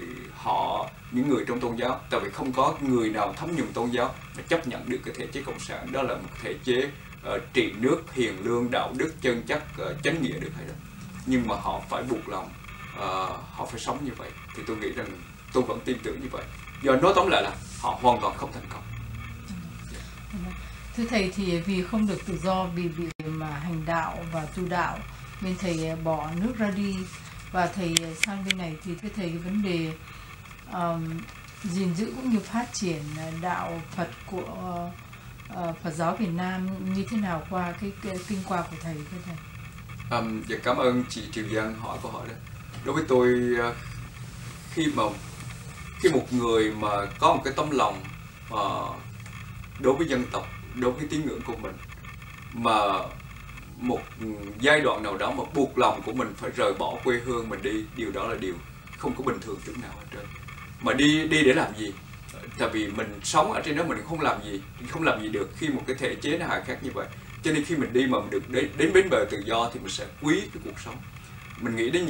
[SPEAKER 2] những người trong tôn giáo, tại vì không có người nào thấm nhuần tôn giáo mà chấp nhận được cái thể chế cộng sản. Đó là một thể chế trị nước, hiền lương, đạo đức, chân chất, chánh nghĩa được hay đó. Nhưng mà họ phải buộc lòng, họ phải sống như vậy. Thì tôi nghĩ rằng tôi vẫn tin tưởng như vậy. Do nói tóm lại là họ hoàn toàn không thành công.
[SPEAKER 1] Thưa thầy, thì vì không được tự do, vì mà hành đạo và tu đạo, bên thầy bỏ nước ra đi và thầy sang bên này, thì thưa thầy cái vấn đề gìn giữ cũng như phát triển đạo Phật của Phật giáo Việt Nam như thế nào qua cái kinh qua của thầy, thưa thầy?
[SPEAKER 2] Dạ, cảm ơn chị Triều Giang hỏi câu hỏi đó. Đối với tôi, khi một người mà có một cái tấm lòng đối với dân tộc, đối với tín ngưỡng của mình, mà một giai đoạn nào đó mà buộc lòng của mình phải rời bỏ quê hương mình đi, điều đó là điều không có bình thường chút nào hết trơn. Mà đi để làm gì? Tại vì mình sống ở trên đó mình không làm gì được khi một cái thể chế nó hà khắc như vậy. Cho nên khi mình đi mà mình được đến bến bờ tự do thì mình sẽ quý cái cuộc sống. mình nghĩ đến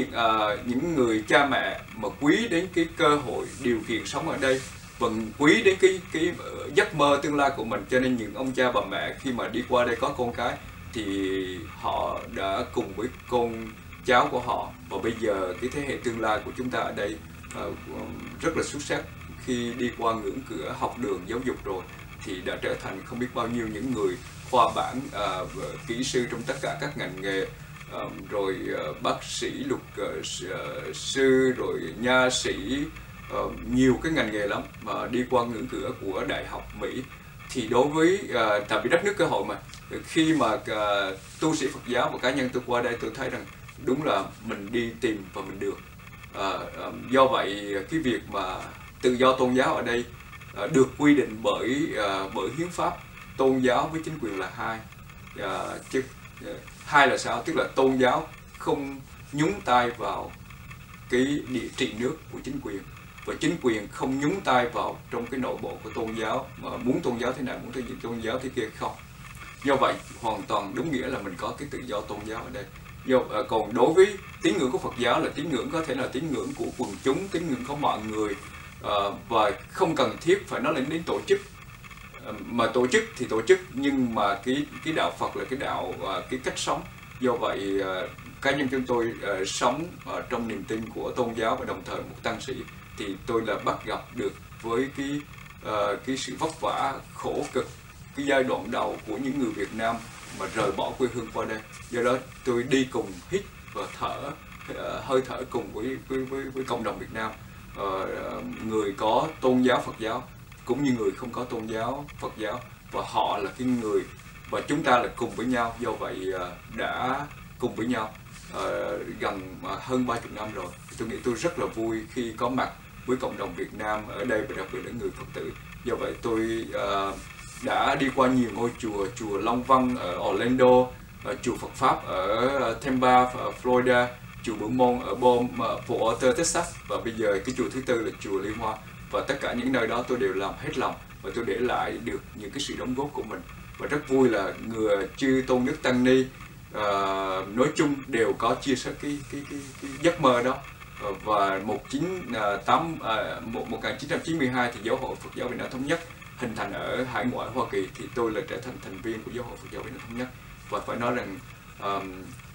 [SPEAKER 2] những người cha mẹ mà quý đến cái cơ hội điều kiện sống ở đây, và quý đến cái giấc mơ tương lai của mình, cho nên những ông cha bà mẹ khi mà đi qua đây có con cái thì họ đã cùng với con cháu của họ, và bây giờ cái thế hệ tương lai của chúng ta ở đây rất là xuất sắc, khi đi qua ngưỡng cửa học đường giáo dục rồi thì đã trở thành không biết bao nhiêu những người khoa bảng, kỹ sư trong tất cả các ngành nghề, rồi bác sĩ, luật sư, rồi nha sĩ, nhiều cái ngành nghề lắm mà đi qua ngưỡng cửa của Đại học Mỹ. Thì đối với tại vì đất nước cơ hội mà, khi mà tu sĩ Phật giáo và cá nhân tôi qua đây, tôi thấy rằng đúng là mình đi tìm và mình được. Do vậy cái việc mà tự do tôn giáo ở đây được quy định bởi hiến pháp. Tôn giáo với chính quyền là hai, chứ hai là sao? Tức là tôn giáo không nhúng tay vào cái địa trị nước của chính quyền, và chính quyền không nhúng tay vào trong cái nội bộ của tôn giáo, mà muốn tôn giáo thế này, muốn tôn giáo thế kia không. Do vậy hoàn toàn đúng nghĩa là mình có cái tự do tôn giáo ở đây. Còn đối với tín ngưỡng của Phật giáo là tín ngưỡng có thể là tín ngưỡng của quần chúng, tín ngưỡng của mọi người, và không cần thiết phải nói đến tổ chức. Mà tổ chức thì tổ chức, nhưng mà cái đạo Phật là cái đạo, cái cách sống. Do vậy cá nhân chúng tôi sống trong niềm tin của tôn giáo, và đồng thời một tăng sĩ, thì tôi là bắt gặp được với cái sự vất vả khổ cực, cái giai đoạn đầu của những người Việt Nam mà rời bỏ quê hương qua đây. Do đó tôi đi cùng hít và thở, hơi thở cùng với cộng đồng Việt Nam, người có tôn giáo Phật giáo cũng như người không có tôn giáo Phật giáo, và họ là cái người và chúng ta là cùng với nhau. Do vậy đã cùng với nhau gần hơn 30 năm rồi. Tôi nghĩ tôi rất là vui khi có mặt với cộng đồng Việt Nam ở đây, và đặc biệt là người Phật tử. Do vậy tôi đã đi qua nhiều ngôi chùa, chùa Long Văn ở Orlando, chùa Phật Pháp ở Tampa, Florida, chùa Bửu Môn ở Fort Worth, Texas, và bây giờ cái chùa thứ tư là chùa Liên Hoa. Và tất cả những nơi đó tôi đều làm hết lòng, và tôi để lại được những cái sự đóng góp của mình. Và rất vui là người chư Tôn Đức Tăng Ni nói chung đều có chia sẻ cái giấc mơ đó. Và 1992 thì Giáo hội Phật giáo Việt Nam Thống Nhất hình thành ở hải ngoại Hoa Kỳ, thì tôi là trở thành thành viên của Giáo hội Phật giáo Việt Nam Thống Nhất. Và phải nói rằng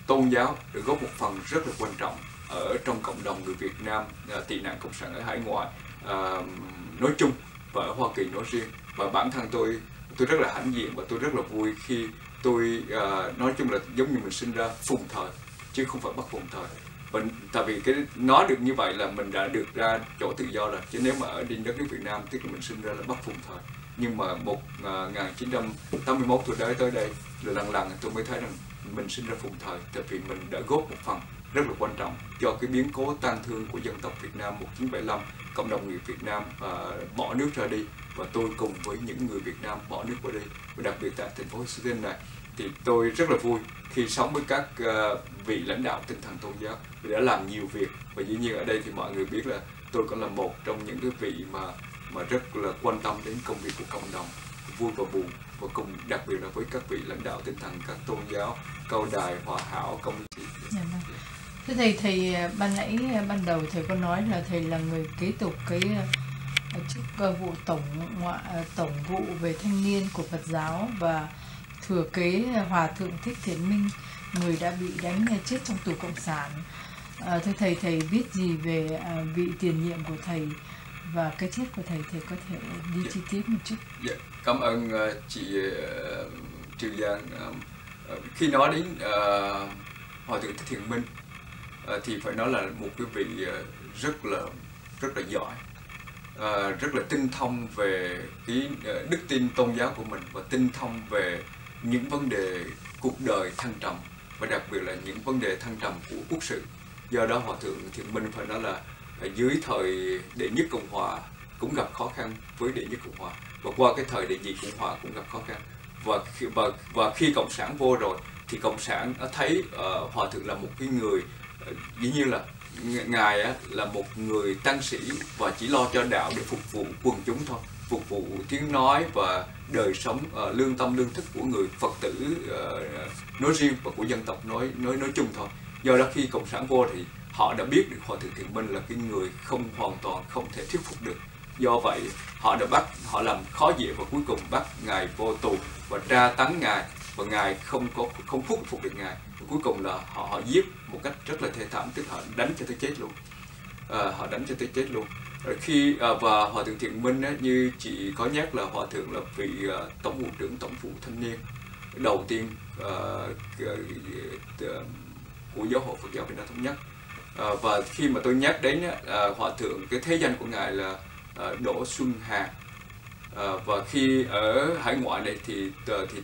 [SPEAKER 2] tôn giáo được góp một phần rất là quan trọng ở trong cộng đồng người Việt Nam tị nạn cộng sản ở hải ngoại nói chung, và ở Hoa Kỳ nói riêng. Và bản thân tôi rất là hãnh diện, và tôi rất là vui khi tôi nói chung là giống như mình sinh ra phùng thời chứ không phải bắt phùng thời. Và tại vì cái nói được như vậy là mình đã được ra chỗ tự do rồi, chứ nếu mà ở trên đất nước Việt Nam tức là mình sinh ra là bắt phùng thời. Nhưng mà 1981 tôi tới đây là lần tôi mới thấy rằng mình sinh ra phùng thời, tại vì mình đã góp một phần rất là quan trọng cho cái biến cố tang thương của dân tộc Việt Nam 1975. Cộng đồng người Việt Nam bỏ nước ra đi, và tôi cùng với những người Việt Nam bỏ nước qua đi. Và đặc biệt tại thành phố Houston này thì tôi rất là vui khi sống với các vị lãnh đạo tinh thần tôn giáo, vì đã làm nhiều việc. Và dĩ nhiên ở đây thì mọi người biết là tôi cũng là một trong những cái vị mà rất là quan tâm đến công việc của cộng đồng, vui và buồn, và cùng đặc biệt là với các vị lãnh đạo tinh thần các tôn giáo, Cao Đài, Hòa Hảo, Công Lý.
[SPEAKER 1] Thưa thầy ban đầu thầy có nói là thầy là người kế tục cái chức vụ tổng vụ về thanh niên của Phật giáo, và thừa kế Hòa thượng Thích Thiện Minh, người đã bị đánh chết trong tù cộng sản. Thưa thầy viết gì về vị tiền nhiệm của thầy và cái chết của thầy có thể đi chi tiết một chút?
[SPEAKER 2] Cảm ơn chị Triều Giang. Khi nói đến Hòa thượng Thích Thiện Minh thì phải nói là một cái vị rất là giỏi, rất là tinh thông về cái đức tin tôn giáo của mình, và tinh thông về những vấn đề cuộc đời thăng trầm, và đặc biệt là những vấn đề thăng trầm của quốc sự. Do đó Hòa thượng Thiện Minh phải nói là dưới thời đệ nhất Cộng hòa cũng gặp khó khăn với đệ nhất Cộng hòa, và qua cái thời đệ nhị Cộng hòa cũng gặp khó khăn. Và khi cộng sản vô rồi thì cộng sản thấy Hòa thượng là một cái người, dĩ nhiên là ngài là một người tăng sĩ và chỉ lo cho đạo để phục vụ quần chúng thôi, phục vụ tiếng nói và đời sống lương tâm lương thức của người Phật tử nói riêng và của dân tộc nói chung thôi. Do đó khi Cộng sản vô thì họ đã biết được Hòa thượng Thiện Minh là cái người hoàn toàn không thể thuyết phục được. Do vậy họ làm khó dễ và cuối cùng bắt ngài vô tù và tra tấn ngài, và ngài không khuất phục được ngài. Và cuối cùng là họ giết một cách rất là thê thảm, tức họ đánh cho tới chết luôn. Họ đánh cho tới chết luôn. Và Hòa thượng Thiện Minh á, như chị có nhắc là Hòa thượng là vị tổng vụ trưởng tổng vụ thanh niên đầu tiên của Giáo hội Phật giáo Việt Nam Thống Nhất. Và khi mà tôi nhắc đến Hòa thượng, cái thế danh của ngài là Đỗ Xuân Hàn. Và khi ở hải ngoại này thì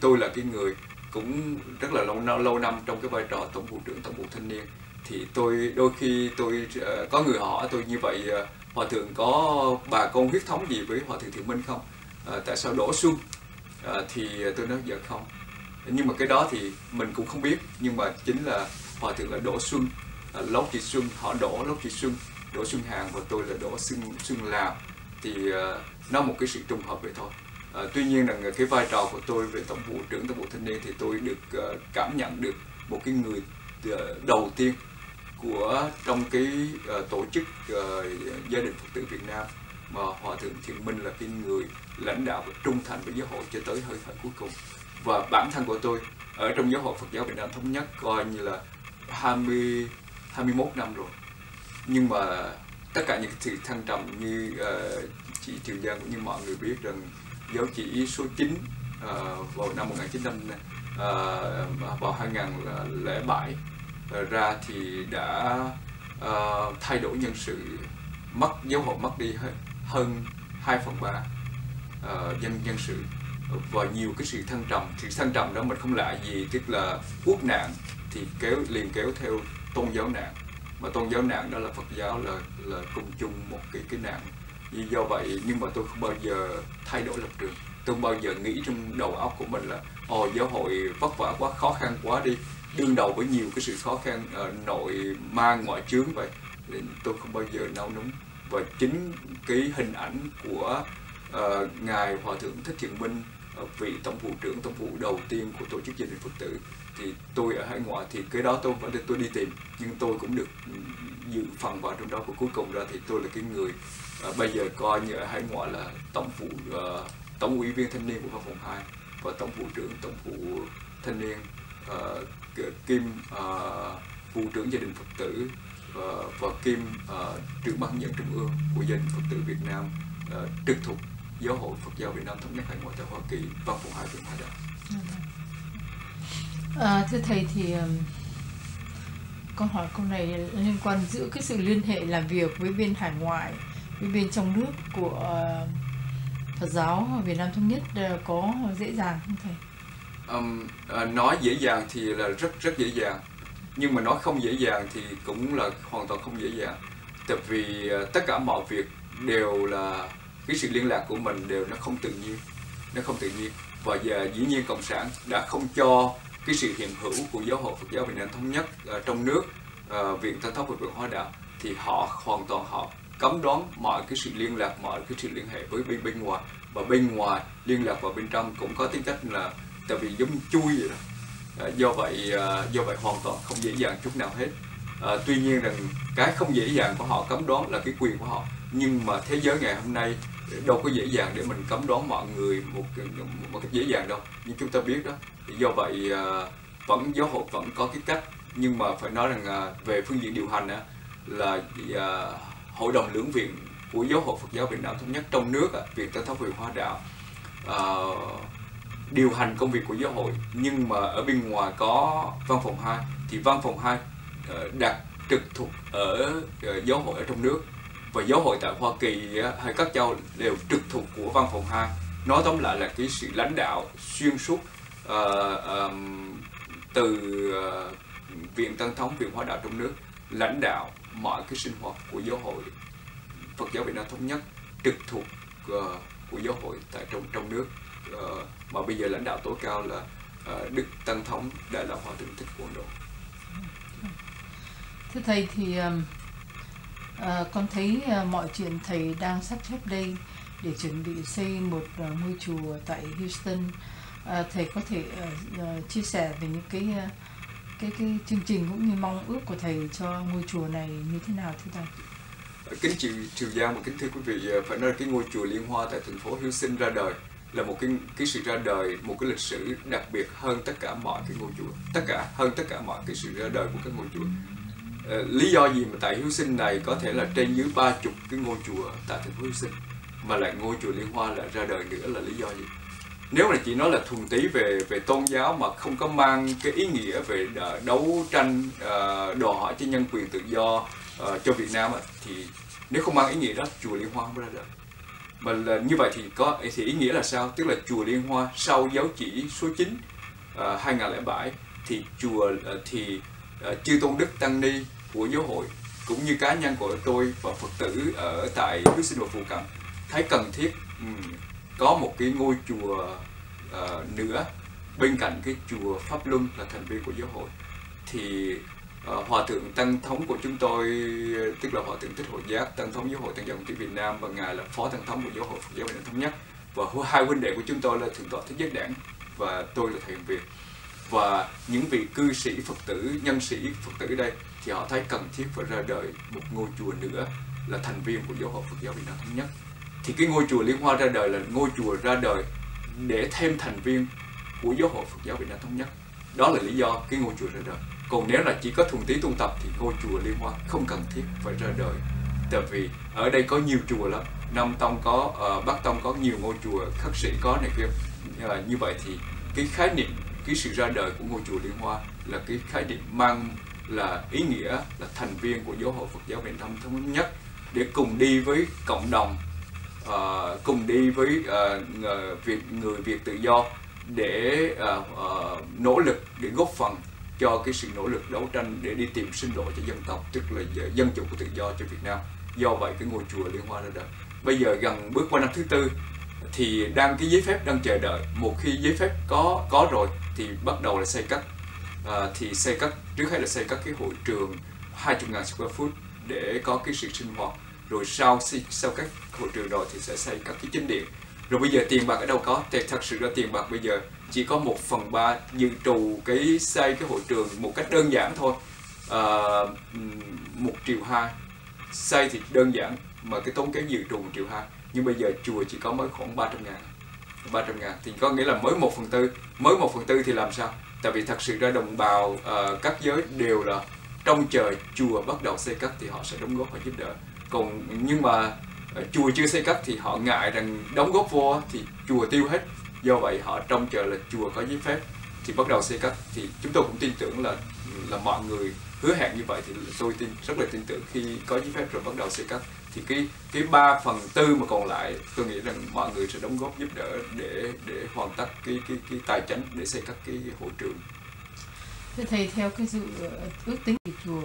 [SPEAKER 2] tôi là cái người cũng rất là lâu năm trong cái vai trò tổng vụ trưởng tổng vụ thanh niên. Thì đôi khi tôi có người hỏi tôi như vậy, Hòa thượng có bà con huyết thống gì với Hòa thượng Thiện Minh không? Tại sao Đỗ Xuân? Thì tôi nói dạ không. Nhưng mà cái đó thì mình cũng không biết, nhưng mà chính là Hòa thượng là Đỗ Xuân, Lốc Chị Xuân, họ Đỗ Lốc Chị Xuân, Đỗ Xuân Hàn, và tôi là Đỗ Xuân Lào. Thì nó một cái sự trùng hợp vậy thôi. Tuy nhiên là cái vai trò của tôi về tổng vụ trưởng tổng vụ thanh niên thì tôi được cảm nhận được một cái người đầu tiên trong cái tổ chức Gia đình Phật tử Việt Nam mà Hòa thượng Thiện Minh là cái người lãnh đạo và trung thành với giáo hội cho tới hơi thở cuối cùng. Và bản thân của tôi ở trong Giáo hội Phật giáo Việt Nam Thống Nhất coi như là 21 năm rồi. Nhưng mà tất cả những sự thăng trầm như chị Triều Giang cũng như mọi người biết rằng giáo chỉ số 9 vào năm 2007 ra thì đã thay đổi nhân sự, giáo hội mất đi hơn 2/3 nhân sự, và nhiều cái sự thăng trầm đó mình không lạ gì, tức là quốc nạn thì liền kéo theo tôn giáo nạn, mà tôn giáo nạn đó là Phật giáo là cùng chung một cái nạn. Do vậy nhưng mà tôi không bao giờ thay đổi lập trường, tôi không bao giờ nghĩ trong đầu óc của mình là giáo hội vất vả quá, khó khăn quá đi, đương đầu với nhiều cái sự khó khăn nội man ngoại chướng vậy. Tôi không bao giờ nao núng. Và chính cái hình ảnh của ngài Hòa thượng Thích Thiện Minh, vị tổng vụ trưởng tổng vụ đầu tiên của tổ chức Gia đình Phật tử, thì tôi ở hải ngoại thì cái đó tôi đi tìm, nhưng tôi cũng được dự phần vào trong đó. Và cuối cùng ra thì tôi là cái người bây giờ coi như ở hải ngoại là tổng ủy viên thanh niên của văn phòng 2 và tổng vụ trưởng tổng vụ thanh niên kiêm vụ trưởng Gia đình Phật tử và kiêm trưởng ban hướng dẫn trung ương của Gia đình Phật tử Việt Nam, trực thuộc Giáo hội Phật giáo Việt Nam Thống Nhất hải ngoại tại Hoa Kỳ, văn phòng 2 Viện Hải Đạo.
[SPEAKER 1] Thưa thầy, thì con hỏi câu này liên quan giữa cái sự liên hệ làm việc với bên hải ngoại với bên trong nước của Phật giáo Việt Nam Thống Nhất có dễ dàng không thầy?
[SPEAKER 2] Nói dễ dàng thì là rất dễ dàng, nhưng mà nói không dễ dàng thì cũng là hoàn toàn không dễ dàng. Tại vì tất cả mọi việc đều là cái sự liên lạc của mình nó không tự nhiên, và dĩ nhiên Cộng sản đã không cho cái sự hiện hữu của Giáo hội Phật giáo Việt Nam Thống Nhất trong nước, Viện Tân Tốc và Viện Hóa Đạo, thì họ hoàn toàn cấm đoán mọi cái sự liên lạc, mọi cái sự liên hệ với bên ngoài, và bên ngoài liên lạc vào bên trong cũng có tính cách là tại vì giống chui vậy đó. Do vậy hoàn toàn không dễ dàng chút nào hết. Tuy nhiên rằng cái không dễ dàng của họ cấm đoán là cái quyền của họ, nhưng mà thế giới ngày hôm nay đâu có dễ dàng để mình cấm đoán mọi người một cách dễ dàng đâu. Nhưng chúng ta biết đó, do vậy giáo hội vẫn có cái cách, nhưng mà phải nói rằng về phương diện điều hành là Hội đồng lưỡng viện của Giáo hội Phật giáo Việt Nam Thống Nhất trong nước, Viện Tân Tốc Viện Hóa Đạo, điều hành công việc của giáo hội. Nhưng mà ở bên ngoài có văn phòng 2, thì văn phòng 2 đặt trực thuộc ở giáo hội ở trong nước, và giáo hội tại Hoa Kỳ hay các châu đều trực thuộc của văn phòng 2. Nói tóm lại là cái sự lãnh đạo xuyên suốt từ Viện Tân Thống, Viện Hóa Đạo trong nước lãnh đạo mọi cái sinh hoạt của Giáo hội Phật giáo Việt Nam Thống Nhất trực thuộc của giáo hội tại trong nước, mà bây giờ lãnh đạo tối cao là Đức Tăng Thống Đại lão Hòa thượng Thích Quảng Độ.
[SPEAKER 1] Thưa thầy, thì con thấy mọi chuyện thầy đang sắp xếp đây để chuẩn bị xây một ngôi chùa tại Houston. Thầy có thể chia sẻ về những cái chương trình cũng như mong ước của thầy cho ngôi chùa này như thế nào thưa thầy?
[SPEAKER 2] Kính Triều Giang và kính thưa quý vị, phải nói là cái ngôi chùa Liên Hoa tại thành phố Houston ra đời là một cái sự ra đời, một cái lịch sử đặc biệt hơn tất cả mọi cái ngôi chùa, hơn tất cả mọi cái sự ra đời của các ngôi chùa. Lý do gì mà tại Houston này có thể là trên dưới 30 cái ngôi chùa tại thành phố Houston mà lại ngôi chùa Liên Hoa lại ra đời nữa là lý do gì? Nếu mà chỉ nói là thuần túy về tôn giáo mà không có mang cái ý nghĩa về đấu tranh đòi hỏi cho nhân quyền tự do cho Việt Nam thì nếu không mang ý nghĩa đó, chùa Liên Hoa không ra đời. Mà là như vậy thì ý nghĩa là sao? Tức là chùa Liên Hoa sau dấu chỉ số 9 2007 thì chư tôn đức tăng ni của giáo hội cũng như cá nhân của tôi và Phật tử ở tại Houston và phụ cận thấy cần thiết có một cái ngôi chùa nữa bên cạnh cái chùa Pháp Luân là thành viên của giáo hội. Thì Hòa thượng Tăng thống của chúng tôi, tức là Hòa thượng Thích Hội Giác, Tăng thống giáo hội Tăng Dòng Tiểu Việt Nam, và ngài là phó tăng thống của giáo hội Phật giáo Việt Nam Thống Nhất, và hai huynh đệ của chúng tôi là thượng tọa Thích Giác Đản và tôi là thầy Việt, và những vị cư sĩ Phật tử, nhân sĩ Phật tử ở đây thì họ thấy cần thiết phải ra đời một ngôi chùa nữa là thành viên của giáo hội Phật giáo Việt Nam Thống Nhất. Thì cái ngôi chùa Liên Hoa ra đời là ngôi chùa ra đời để thêm thành viên của giáo hội Phật giáo Việt Nam Thống Nhất. Đó là lý do cái ngôi chùa ra đời. Còn nếu là chỉ có thuần túy tu tập thì ngôi chùa Liên Hoa không cần thiết phải ra đời. Tại vì ở đây có nhiều chùa lắm, Nam Tông có, Bắc Tông có nhiều ngôi chùa, Khất Sĩ có này kia. Như vậy thì cái khái niệm, cái sự ra đời của ngôi chùa Liên Hoa là cái khái niệm mang là ý nghĩa là thành viên của giáo hội Phật giáo Việt Nam Thống Nhất, để cùng đi với cộng đồng, cùng đi với người Việt tự do để nỗ lực, để góp phần cho cái sự nỗ lực đấu tranh để đi tìm sinh lộ cho dân tộc, tức là dân chủ của tự do cho Việt Nam. Do vậy cái ngôi chùa Liên Hoa ra đời. Bây giờ gần bước qua năm thứ tư thì cái giấy phép đang chờ đợi. Một khi giấy phép có rồi thì bắt đầu là xây cất. Thì xây cất, trước hết là xây cất cái hội trường 20.000 square foot để có cái sự sinh hoạt. Rồi sau các hội trường rồi thì sẽ xây các cái chính điện. Rồi bây giờ tiền bạc ở đâu có? Thì thật sự là tiền bạc bây giờ chỉ có 1/3 dự trù cái xây cái hội trường một cách đơn giản thôi. 1,2 triệu. Xây thì đơn giản mà cái tốn kém dự trù 1,2 triệu. Nhưng bây giờ chùa chỉ có mới khoảng 300.000 thì có nghĩa là mới 1/4. Mới 1/4 thì làm sao? Tại vì thật sự ra đồng bào các giới đều là trong chờ chùa bắt đầu xây cất thì họ sẽ đóng góp và giúp đỡ. Nhưng mà chùa chưa xây cất thì họ ngại rằng đóng góp vô thì chùa tiêu hết. Do vậy họ trông chờ là chùa có giấy phép thì bắt đầu xây cất. Thì chúng tôi cũng tin tưởng là mọi người hứa hẹn như vậy, thì tôi rất là tin tưởng khi có giấy phép rồi bắt đầu xây cất thì cái 3/4 mà còn lại tôi nghĩ rằng mọi người sẽ đóng góp giúp đỡ để hoàn tất cái tài chính để xây cất cái hội trường.
[SPEAKER 1] Thưa thầy, theo cái dự ước tính thì chùa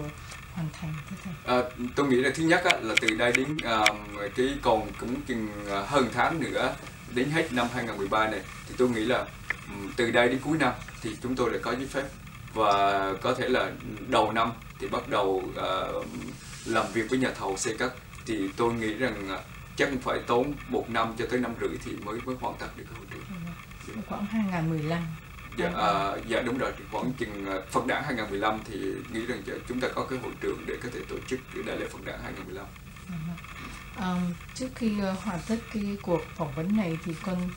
[SPEAKER 1] hoàn thành thưa thầy?
[SPEAKER 2] Tôi nghĩ là thứ nhất là từ đây đến cái còn cũng chừng hơn tháng nữa đến hết năm 2013 này thì tôi nghĩ là từ đây đến cuối năm thì chúng tôi đã có giấy phép, và có thể là đầu năm thì bắt đầu làm việc với nhà thầu xây cất. Thì tôi nghĩ rằng chắc phải tốn 1 năm cho tới 1,5 năm thì mới hoàn tất được cái hội trường.
[SPEAKER 1] Khoảng 2015.
[SPEAKER 2] Dạ đúng rồi, khoảng chừng Phật đản 2015 thì nghĩ rằng chúng ta có cái hội trường để có thể tổ chức cái đại lễ Phật đản 2015.
[SPEAKER 1] Trước khi hoàn tất cái cuộc phỏng vấn này thì con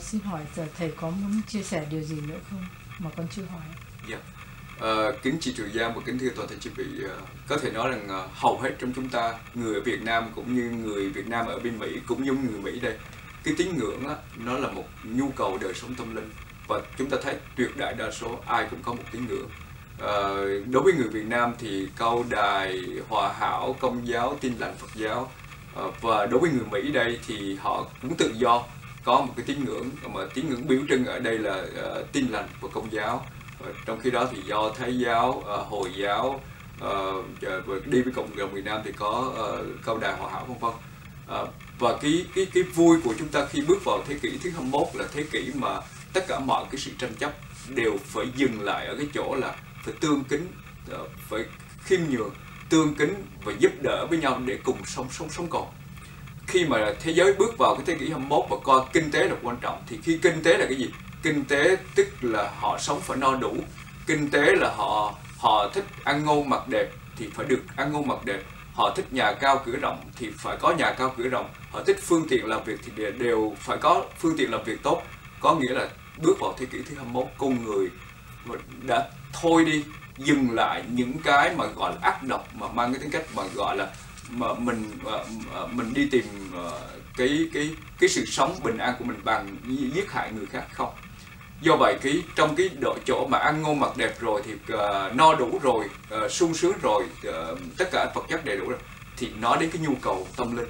[SPEAKER 1] xin hỏi thầy có muốn chia sẻ điều gì nữa không mà con chưa hỏi?
[SPEAKER 2] Dạ. Kính chị Triều Giang và kính thưa toàn thể quý vị, có thể nói rằng hầu hết trong chúng ta, người ở Việt Nam cũng như người Việt Nam ở bên Mỹ, cũng như người Mỹ đây, cái tín ngưỡng nó là một nhu cầu đời sống tâm linh, và chúng ta thấy tuyệt đại đa số ai cũng có một tín ngưỡng. Đối với người Việt Nam thì Cao Đài, Hòa Hảo, Công giáo, Tin Lành, Phật giáo, và đối với người Mỹ đây thì họ cũng tự do có một cái tín ngưỡng, mà tín ngưỡng biểu trưng ở đây là Tin Lành và Công giáo. Trong khi đó thì Do Thái giáo, Hồi giáo, đi với cộng đồng Việt Nam thì có Cao Đài, Hòa Hảo, vân vân. Và cái vui của chúng ta khi bước vào thế kỷ thứ 21 là thế kỷ mà tất cả mọi cái sự tranh chấp đều phải dừng lại ở cái chỗ là phải tương kính, phải khiêm nhường, tương kính và giúp đỡ với nhau để cùng sống còn. Khi mà thế giới bước vào cái thế kỷ 21 và coi kinh tế là quan trọng, thì khi kinh tế là cái gì? Kinh tế tức là họ sống phải no đủ. kinh tế là họ thích ăn ngon mặc đẹp thì phải được ăn ngon mặc đẹp, họ thích nhà cao cửa rộng thì phải có nhà cao cửa rộng, họ thích phương tiện làm việc thì đều phải có phương tiện làm việc tốt. Có nghĩa là bước vào thế kỷ thứ 21, con người đã thôi đi, dừng lại những cái mà gọi là ác độc, mà mang cái tính cách mà gọi là mà mình đi tìm cái sự sống bình an của mình bằng giết hại người khác không. Do vậy trong cái độ chỗ mà ăn ngon mặc đẹp rồi thì no đủ rồi, sung sướng rồi, tất cả vật chất đầy đủ rồi, thì nói đến cái nhu cầu tâm linh.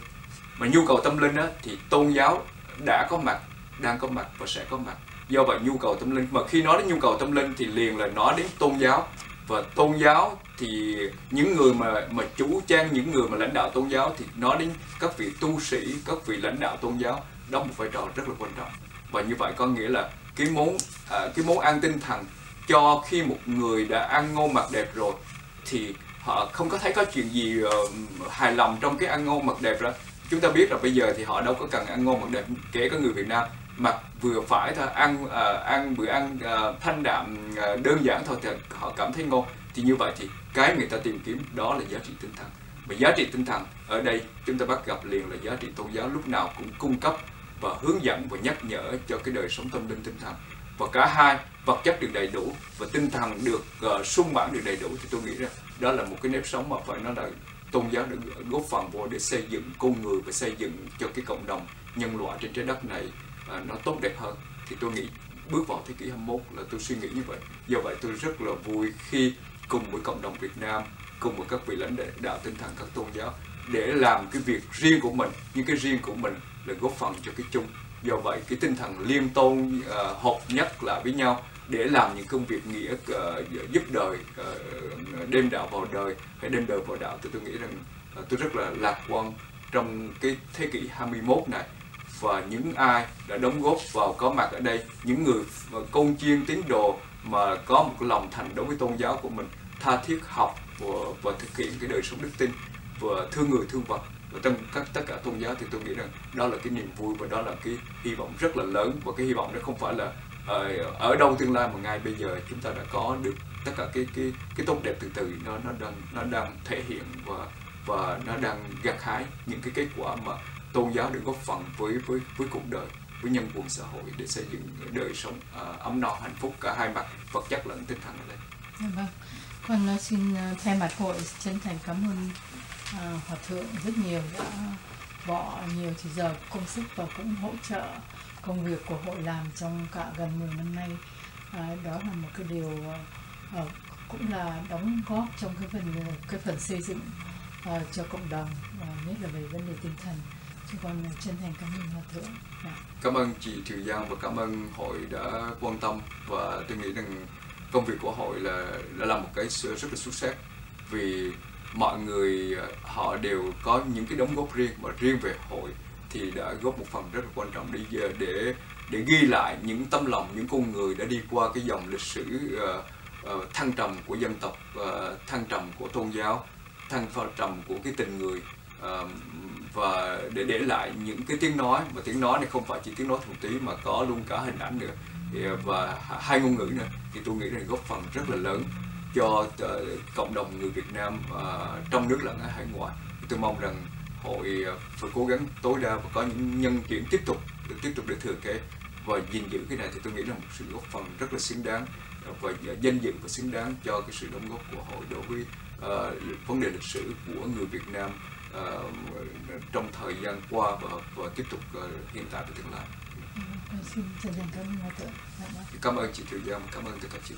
[SPEAKER 2] Mà nhu cầu tâm linh á, thì tôn giáo đã có mặt, đang có mặt và sẽ có mặt. Do vậy nhu cầu tâm linh, mà khi nói đến nhu cầu tâm linh thì liền là nói đến tôn giáo. Và tôn giáo thì những người mà chủ trang, những người mà lãnh đạo tôn giáo thì nói đến các vị tu sĩ, các vị lãnh đạo tôn giáo đóng một vai trò rất là quan trọng. Và như vậy có nghĩa là cái món ăn tinh thần cho khi một người đã ăn ngon mặc đẹp rồi thì họ không có thấy có chuyện gì hài lòng trong cái ăn ngon mặc đẹp đó. Chúng ta biết là bây giờ thì họ đâu có cần ăn ngon mặc đẹp, kể cả người Việt Nam mặc vừa phải thôi, ăn bữa ăn thanh đạm đơn giản thôi thì họ cảm thấy ngon. Thì như vậy thì cái người ta tìm kiếm đó là giá trị tinh thần. Và giá trị tinh thần ở đây chúng ta bắt gặp liền là giá trị tôn giáo lúc nào cũng cung cấp và hướng dẫn và nhắc nhở cho cái đời sống tâm linh tinh thần. Và cả hai, vật chất được đầy đủ và tinh thần được sung mãn được đầy đủ, thì tôi nghĩ rằng đó là một cái nếp sống mà phải nói là tôn giáo đã góp phần vào để xây dựng con người và xây dựng cho cái cộng đồng nhân loại trên trái đất này nó tốt đẹp hơn. Thì tôi nghĩ bước vào thế kỷ 21 là tôi suy nghĩ như vậy. Do vậy tôi rất là vui khi cùng với cộng đồng Việt Nam, cùng với các vị lãnh đạo tinh thần các tôn giáo để làm cái việc riêng của mình, nhưng cái riêng của mình là góp phần cho cái chung. Do vậy cái tinh thần liên tôn hợp nhất lại với nhau để làm những công việc nghĩa giúp đời, đem đạo vào đời hay đem đời vào đạo, thì tôi nghĩ rằng tôi rất là lạc quan trong cái thế kỷ 21 này. Và những ai đã đóng góp vào có mặt ở đây, những người côn chiên tín đồ mà có một cái lòng thành đối với tôn giáo của mình, tha thiết học và thực hiện cái đời sống đức tin và thương người thương vật và trong tất cả tôn giáo, thì tôi nghĩ rằng đó là cái niềm vui và đó là cái hy vọng rất là lớn. Và cái hy vọng đó không phải là ở đâu tương lai, mà ngay bây giờ chúng ta đã có được tất cả cái tốt đẹp từ từ nó đang thể hiện và nó đang gặt hái những cái kết quả mà tôn giáo được góp phần với cuộc đời, với nhân quân xã hội để xây dựng đời sống ấm no hạnh phúc cả hai mặt vật chất lẫn tinh thần ở đây.
[SPEAKER 1] Vâng, con xin thay mặt hội chân thành cảm ơn Hòa Thượng rất nhiều, đã bỏ nhiều thời giờ công sức và cũng hỗ trợ công việc của hội làm trong cả gần 10 năm nay. Đó là một cái điều cũng là đóng góp trong cái phần xây dựng cho cộng đồng, nhất là về vấn đề tinh thần. Chứ con chân thành cảm ơn Hòa Thượng.
[SPEAKER 2] Cảm ơn chị Thùy Giang và cảm ơn hội đã quan tâm, và tôi nghĩ rằng công việc của hội đã làm một cái rất là xuất sắc, vì mọi người họ đều có những cái đóng góp riêng, mà riêng về hội thì đã góp một phần rất là quan trọng để ghi lại những tấm lòng những con người đã đi qua cái dòng lịch sử thăng trầm của dân tộc, thăng trầm của tôn giáo, thăng trầm của cái tình người, và để lại những cái tiếng nói, mà tiếng nói này không phải chỉ tiếng nói thuần túy mà có luôn cả hình ảnh nữa và hai ngôn ngữ nữa, thì tôi nghĩ rằng góp phần rất là lớn cho cộng đồng người Việt Nam trong nước lẫn ở hải ngoại. Tôi mong rằng hội phải cố gắng tối đa và có những nhân chuyển tiếp tục để thừa kế và gìn giữ cái này, thì tôi nghĩ là một sự góp phần rất là xứng đáng và danh dự và xứng đáng cho cái sự đóng góp của hội đối với vấn đề lịch sử của người Việt Nam trong thời gian qua và tiếp tục hiện tại và tương lai.
[SPEAKER 1] Xin chân thành cảm ơn Hòa Thượng.
[SPEAKER 2] Cảm ơn chị Thùy Giang, cảm ơn tất cả chị.